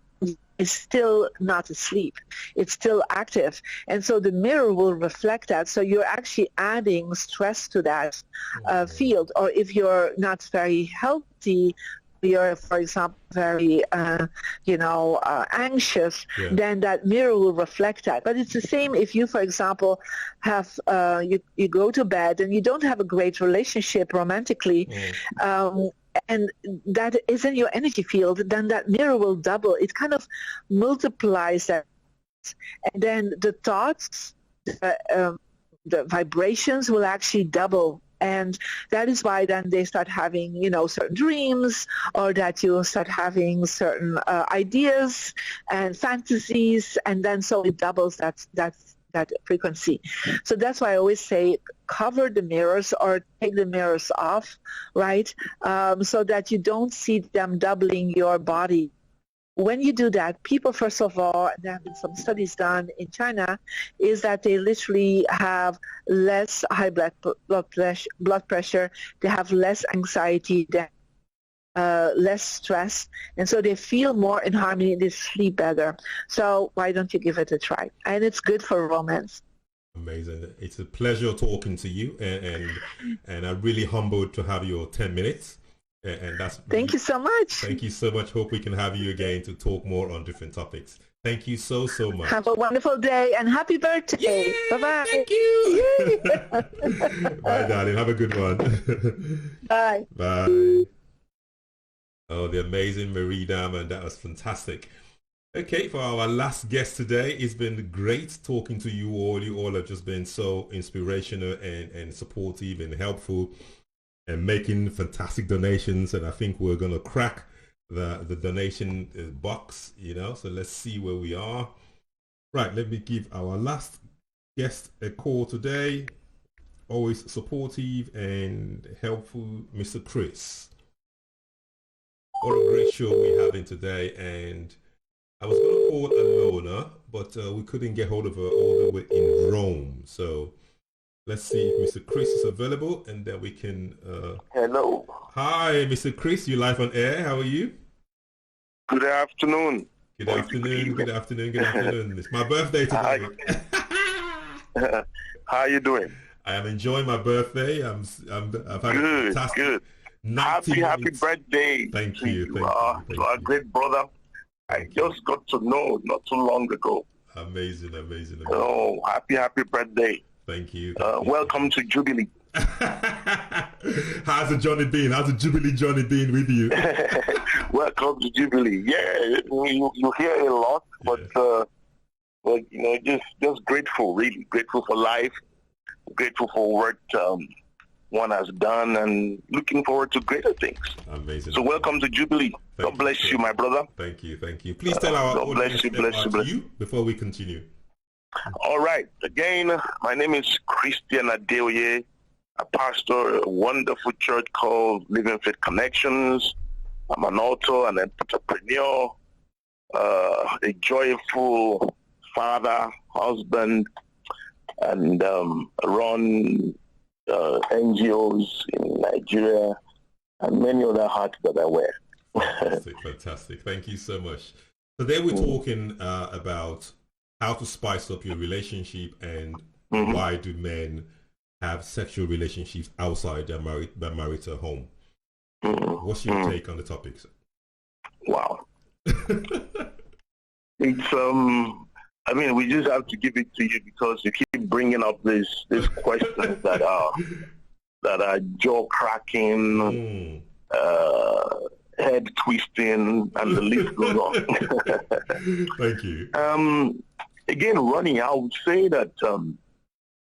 is still not asleep. It's still active. And so the mirror will reflect that. So you're actually adding stress to that field. Or if you're not very healthy, you're, for example, very, anxious, then that mirror will reflect that. But it's the same if you, for example, have, you go to bed and you don't have a great relationship romantically, and that is in your energy field, then that mirror will double. It kind of multiplies that. And then the thoughts, the vibrations will actually double. And that is why then they start having, certain dreams, or that you start having certain ideas and fantasies, and then so it doubles that frequency. So that's why I always say cover the mirrors or take the mirrors off, right? So that you don't see them doubling your body. When you do that, people, first of all, and there have been some studies done in China, is that they literally have less high blood pressure, they have less anxiety, they have less stress, and so they feel more in harmony, they sleep better. So why don't you give it a try? And it's good for romance. Amazing. It's a pleasure talking to you, and I'm really humbled to have your 10 minutes. And that's thank you so much. Thank you so much. Hope we can have you again to talk more on different topics. Thank you so much. Have a wonderful day and happy birthday. Yay! Bye-bye. Thank you. Bye, darling. Have a good one. Bye. Bye. Oh, the amazing Marie Diamond. That was fantastic. Okay, for our last guest today, it's been great talking to you all. You all have just been so inspirational and supportive and helpful, and making fantastic donations. And I think we're going to crack the donation box, so let's see where we are. Right, let me give our last guest a call today. Always supportive and helpful, Mr. Chris. What a great show we're having today. And I was going to call Alona, but we couldn't get hold of her all the way in Rome. So let's see if Mr. Chris is available, and then we can... Hello. Hi, Mr. Chris. You're live on air. How are you? Good afternoon. Good afternoon. Good afternoon. Good afternoon. It's my birthday today. How are you doing? I am enjoying my birthday. I've had a fantastic... Happy birthday. Thank you. To our great brother. I just got to know not too long ago. Amazing. Oh, happy birthday. Thank you. Welcome to Jubilee. How's the Johnny been? How's the Jubilee Johnny been with you? Welcome to Jubilee. Yeah, you hear a lot, but just grateful, really grateful for life, grateful for what one has done, and looking forward to greater things. Amazing. So welcome to Jubilee. God bless you, my brother. Thank you. Please tell our audience about you before we continue. All right. Again, my name is Christian Adeoye. I pastor a wonderful church called Living Faith Connections. I'm an author and an entrepreneur, a joyful father, husband, and run NGOs in Nigeria and many other hats that I wear. Fantastic. Thank you so much. Today we're talking about how to spice up your relationship and why do men have sexual relationships outside their marital home. What's your take on the topic, sir? Wow. It's we just have to give it to you because you keep bringing up these questions that are that are jaw cracking, head twisting, and the list goes on. Thank you. Again, Ronnie, I would say that,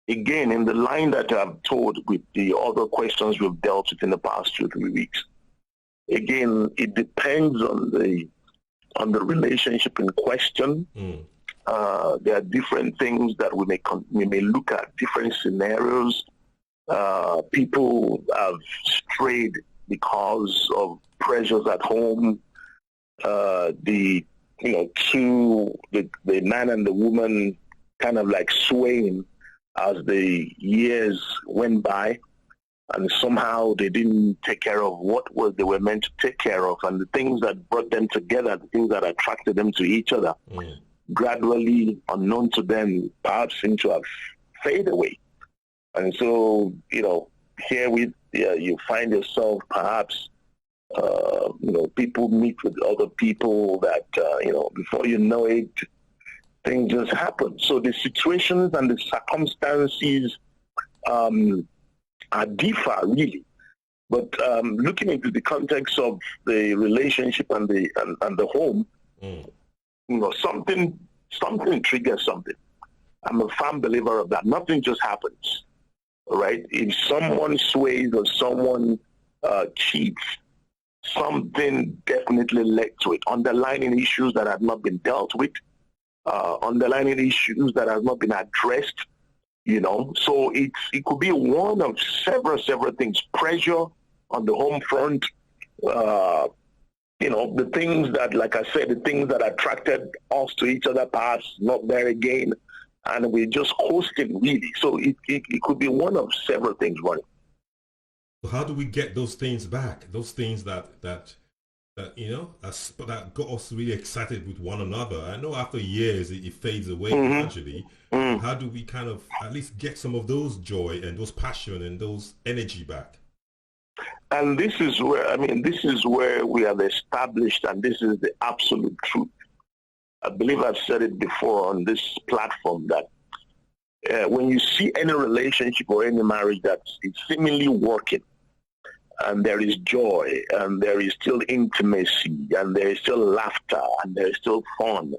again, in the line that I've told with the other questions we've dealt with in the past 2-3 weeks, again, it depends on the relationship in question. There are different things that we may look at, different scenarios. People have strayed because of pressures at home. The man and the woman kind of like swaying as the years went by, and somehow they didn't take care of what they were meant to take care of, and the things that brought them together, the things that attracted them to each other, gradually, unknown to them, perhaps seem to have faded away. And so, here you find yourself perhaps, people meet with other people that, before you know it, things just happen. So the situations and the circumstances are differ, really. But looking into the context of the relationship and the home, something triggers something. I'm a firm believer of that. Nothing just happens, right? If someone sways or someone cheats, something definitely led to it. Underlying issues that have not been dealt with, underlying issues that have not been addressed, So it could be one of several things. Pressure on the home front, the things that, like I said, the things that attracted us to each other perhaps not there again, and we're just coasting, really. So it could be one of several things running. How do we get those things back? Those things that got us really excited with one another. I know after years it fades away gradually. How do we kind of at least get some of those joy and those passion and those energy back? And this is where we have established, and this is the absolute truth. I believe I've said it before on this platform, that when you see any relationship or any marriage that's seemingly working, and there is joy, and there is still intimacy, and there is still laughter, and there is still fun,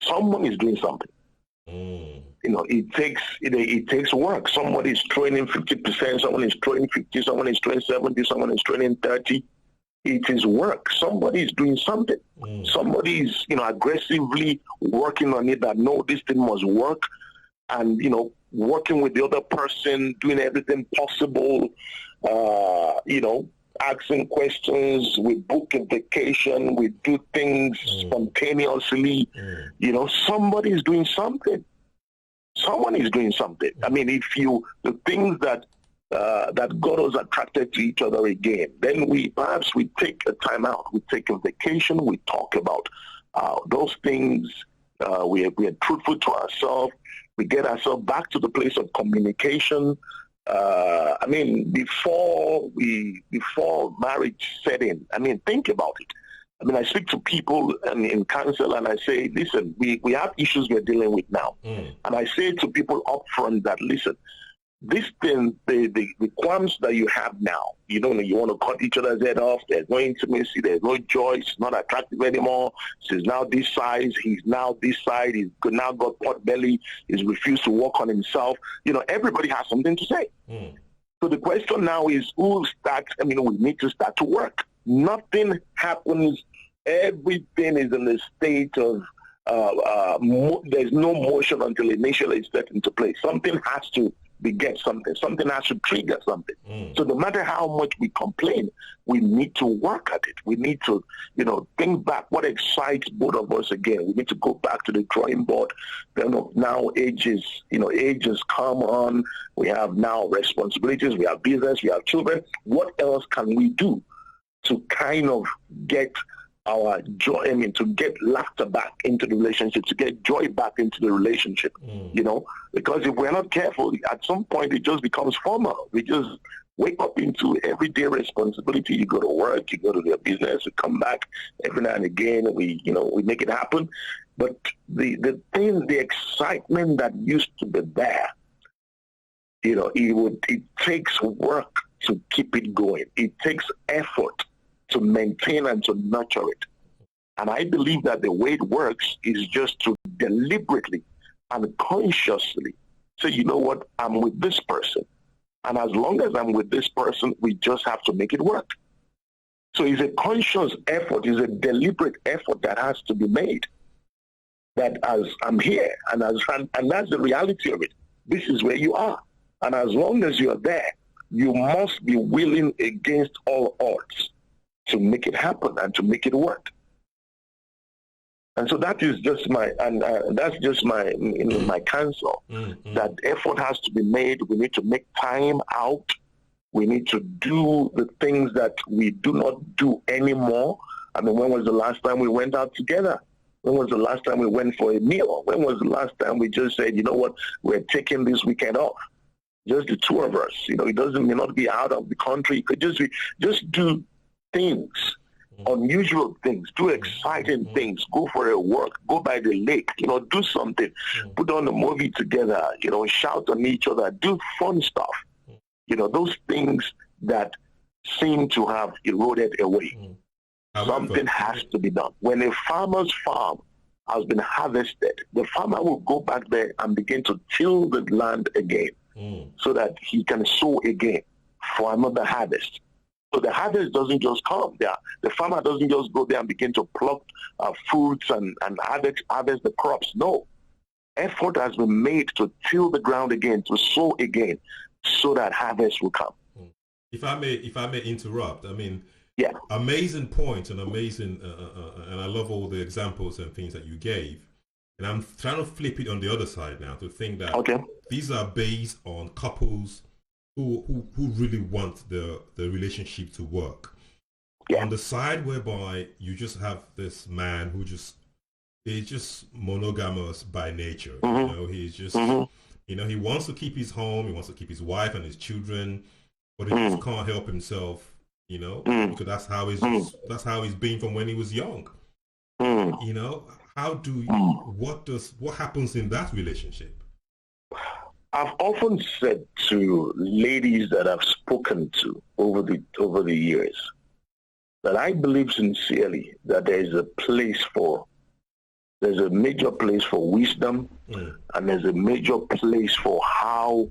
someone is doing something. It takes work. Somebody is throwing in 50%, someone is throwing 50, someone is throwing 70, someone is throwing 30. It is work. Somebody is doing something. Somebody is, aggressively working on it, that no, this thing must work. And, working with the other person, doing everything possible, asking questions, we book a vacation, we do things spontaneously. Somebody is doing something. Someone is doing something. I mean, the things that got us attracted to each other again, then we take a time out, we take a vacation, we talk about those things, we are truthful to ourselves, we get ourselves back to the place of communication. Before marriage set in, think about it. I speak to people in counsel, and I say, listen, we have issues we're dealing with now. And I say to people up front that, listen, this thing, the qualms that you have now, you want to cut each other's head off, there's no intimacy, there's no joy, it's not attractive anymore, she's now this size, he's now this side, he's now got pot belly, he's refused to work on himself. Everybody has something to say. So the question now is, we need to start to work. Nothing happens, everything is in a state of, there's no motion until initially it's set into place. Something has to beget something. Something has to trigger something. So no matter how much we complain, we need to work at it. We need to, think back what excites both of us again. We need to go back to the drawing board. Now age has come on. We have now responsibilities. We have business. We have children. What else can we do to kind of get our joy, to get laughter back into the relationship, to get joy back into the relationship, because if we're not careful, at some point it just becomes formal. We just wake up into everyday responsibility. You go to work, you go to your business, you come back every now and again, we make it happen. But the excitement that used to be there, it takes work to keep it going. It takes effort to maintain and to nurture it. And I believe that the way it works is just to deliberately and consciously say, you know what, I'm with this person. And as long as I'm with this person, we just have to make it work. So it's a conscious effort, it's a deliberate effort that has to be made. That as I'm here, and that's the reality of it. This is where you are. And as long as you're there, you must be willing against all odds to make it happen and to make it work. And so that is just my counsel. Mm-hmm. That effort has to be made. We need to make time out. We need to do the things that we do not do anymore. I mean, when was the last time we went out together? When was the last time we went for a meal? When was the last time we just said, you know what, we're taking this weekend off? Just the two of us. It may not be out of the country. It could just do things, unusual things, do exciting things, go for a walk, go by the lake, do something, put on a movie together, shout on each other, do fun stuff. Those things that seem to have eroded away. Something has to be done. When a farmer's farm has been harvested, the farmer will go back there and begin to till the land again so that he can sow again for another harvest. So the harvest doesn't just come there. The farmer doesn't just go there and begin to pluck fruits and harvest the crops. No. Effort has been made to till the ground again, to sow again, so that harvest will come. If I may interrupt, I mean, yeah, amazing point and amazing, and I love all the examples and things that you gave. And I'm trying to flip it on the other side now to think that these are based on couples who really want the relationship to work. Yeah. On the side whereby you just have this man who is just monogamous by nature. He's just he wants to keep his home, he wants to keep his wife and his children, but he just can't help himself, because that's how he's been from when he was young. What happens in that relationship? I've often said to ladies that I've spoken to over the years that I believe sincerely that there's a major place for wisdom, and there's a major place for how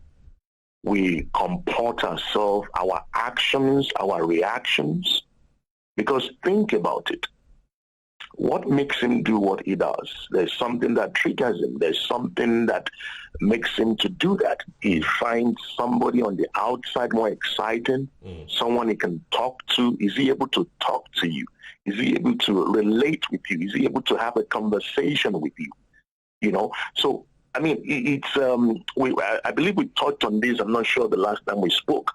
we comport ourselves, our actions, our reactions. Because think about it. What makes him do what he does? There's something that triggers him. There's something that makes him to do that. He finds somebody on the outside more exciting, someone he can talk to. Is he able to talk to you? Is he able to relate with you? Is he able to have a conversation with you? So, I mean, I believe we touched on this. I'm not sure the last time we spoke.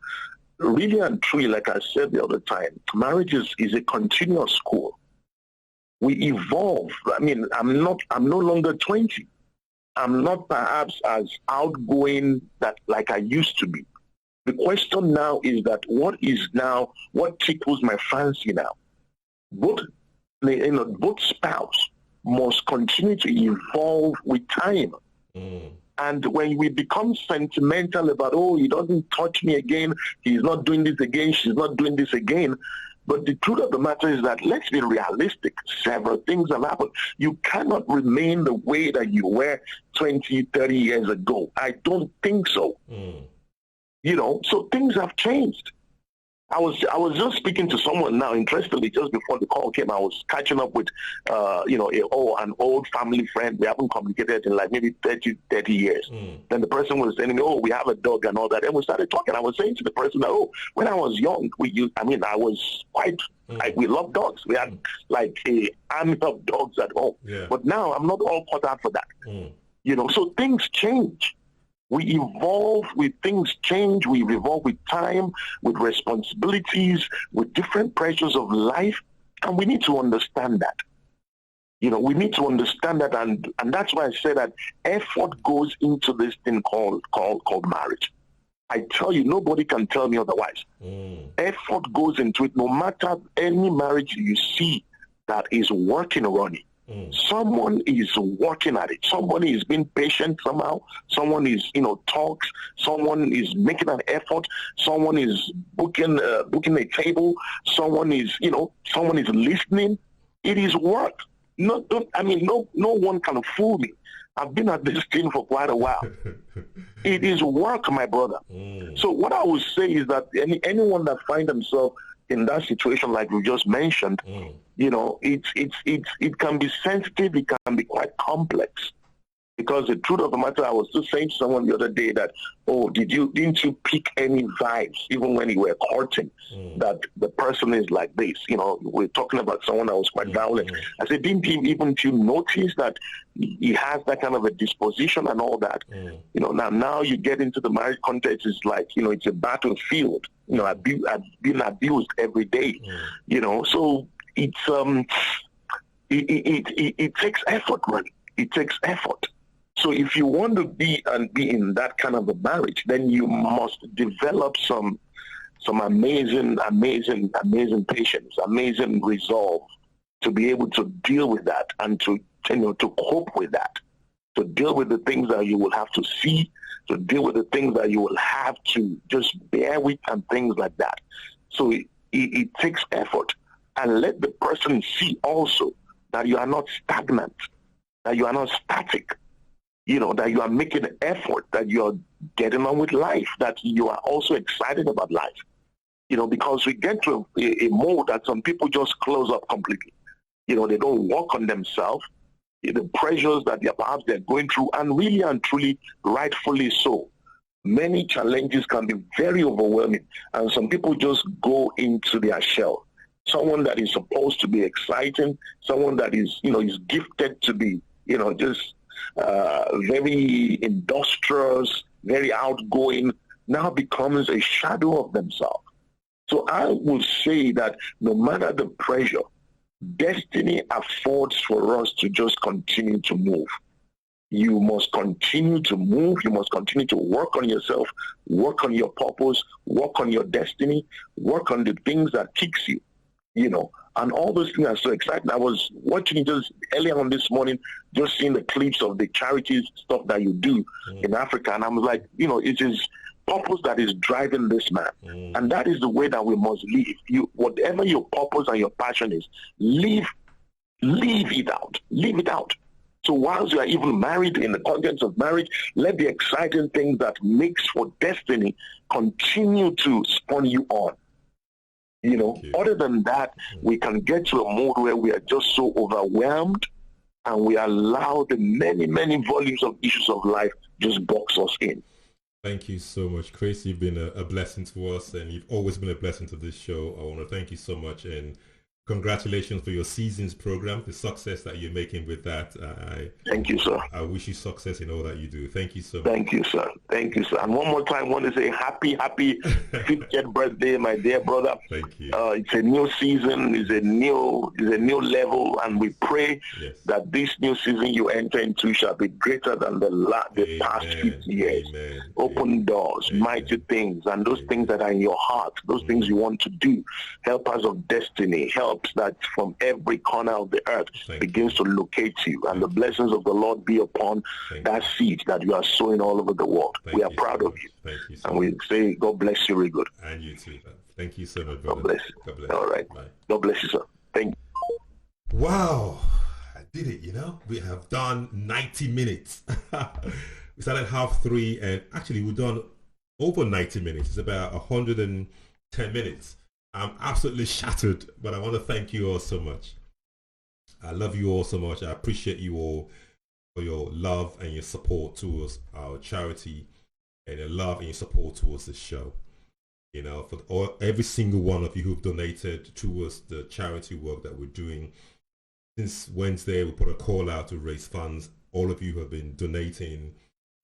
Really and truly, like I said the other time, marriage is a continuous school. We evolve. I mean, I'm no longer 20. I'm not perhaps as outgoing like I used to be. The question now is that what tickles my fancy now? Both spouse must continue to evolve with time. And when we become sentimental about, he doesn't touch me again, he's not doing this again, she's not doing this again. But the truth of the matter is that, let's be realistic. Several things have happened. You cannot remain the way that you were 20, 30 years ago. I don't think so. So things have changed. I was just speaking to someone now, interestingly, just before the call came. I was catching up with, an old family friend. We haven't communicated in like maybe 30 years. Then the person was telling me, we have a dog and all that. And we started talking. I was saying to the person that, when I was young, I was quite, we loved dogs. We had like an army of dogs at home. Yeah. But now I'm not all caught out for that. So things change. We evolve with things change. We evolve with time, with responsibilities, with different pressures of life. And we need to understand that. We need to understand that. And that's why I say that effort goes into this thing called marriage. I tell you, nobody can tell me otherwise. Effort goes into it. No matter any marriage you see that is working, Ronnie, Someone is working at it. Somebody is being patient somehow. Someone is, talks. Someone is making an effort. Someone is booking a table. Someone is, someone is listening. It is work. No one can fool me. I've been at this thing for quite a while. It is work, my brother. So what I would say is that anyone that finds themselves in that situation, like we just mentioned, it can be sensitive. It can be quite complex. Because the truth of the matter, I was just saying to someone the other day that, didn't you pick any vibes, even when you were courting, that the person is like this? We're talking about someone that was quite violent. I said, didn't you notice that he has that kind of a disposition and all that? Now you get into the marriage context, it's like, it's a battlefield. I've been abused every day, so it's, it takes effort, man. It takes effort. So if you want to be in that kind of a marriage, then you must develop some amazing patience, amazing resolve to be able to deal with that and to cope with that, to deal with the things that you will have to see, to deal with the things that you will have to just bear with and things like that. So it takes effort, and let the person see also that you are not stagnant, that you are not static, that you are making an effort, that you are getting on with life, that you are also excited about life. Because we get to a mode that some people just close up completely. They don't work on themselves, the pressures that they're going through, and really and truly, rightfully so. Many challenges can be very overwhelming, and some people just go into their shell. Someone that is supposed to be exciting, someone that is, is gifted to be, just very industrious, very outgoing, now becomes a shadow of themselves. So I will say that no matter the pressure, destiny affords for us to just continue to move. You must continue to move. You must continue to work on yourself, work on your purpose, work on your destiny, work on the things that kicks you, and all those things are so exciting. I was watching just earlier on this morning, just seeing the clips of the charities stuff that you do in Africa, and I was like, it is purpose that is driving this man, and that is the way that we must live. Whatever your purpose and your passion is, live it out. So whilst you are even married, in the context of marriage, let the exciting things that makes for destiny continue to spur you on. Other than that, we can get to a mode where we are just so overwhelmed and we allow the many, many volumes of issues of life just box us in. Thank you so much, Chris. You've been a blessing to us, and you've always been a blessing to this show. I want to thank you so much, and congratulations for your seasons program, the success that you're making with that. Thank you, sir. I wish you success in all that you do. Thank you so much. Thank you, sir. Thank you, sir. And one more time, I want to say happy 50th birthday, my dear brother. Thank you. It's a new season, it's a new level, and we pray that this new season you enter into shall be greater than the past 50 years. Amen. Open doors, mighty things, and those things that are in your heart, those things you want to do, help us of destiny, help that from every corner of the earth begins to locate you, and the blessings of the Lord be upon that seed that you are sowing all over the world. We are proud of you. Thank you so and we say God bless you very good. And you too. Thank you so much, brother. God bless you. God bless. All right. Bye. God bless you, sir. Thank you. Wow. I did it, We have done 90 minutes. We started 3:30, and actually we've done over 90 minutes. It's about 110 minutes. I'm absolutely shattered, but I want to thank you all so much. I love you all so much. I appreciate you all for your love and your support towards our charity, and your love and your support towards the show. For every single one of you who've donated towards the charity work that we're doing. Since Wednesday, we put a call out to raise funds. All of you who have been donating,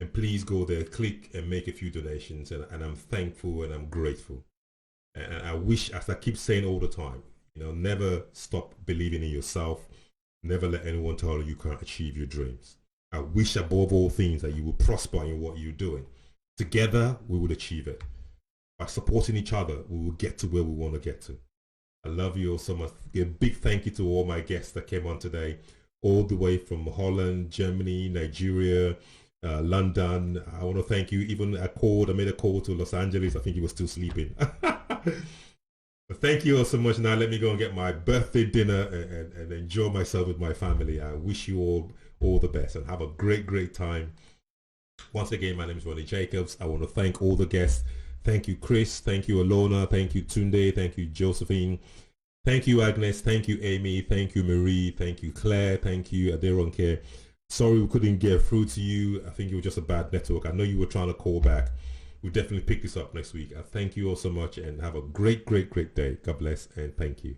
and please go there, click and make a few donations, and I'm thankful and I'm grateful. And I wish, as I keep saying all the time, never stop believing in yourself. Never let anyone tell you you can't achieve your dreams. I wish above all things that you will prosper in what you're doing. Together, we will achieve it. By supporting each other, we will get to where we want to get to. I love you all so much. A big thank you to all my guests that came on today. all the way from Holland, Germany, Nigeria, London. I want to thank you. Even I made a call to Los Angeles. I think you were still sleeping. But thank you all so much. Now let me go and get my birthday dinner and enjoy myself with my family. I wish you all the best and have a great time. Once again, my name is Ronnie Jacobs. I want to thank all the guests. Thank you, Chris. Thank you, Alona. Thank you, Tunde. Thank you, Josephine. Thank you, Agnes. Thank you, Amy. Thank you, Marie. Thank you, Clare. Thank you, Aderonke. Sorry we couldn't get through to you. I think it was just a bad network. I know you were trying to call back. We'll definitely pick this up next week. Thank you all so much and have a great day. God bless and thank you.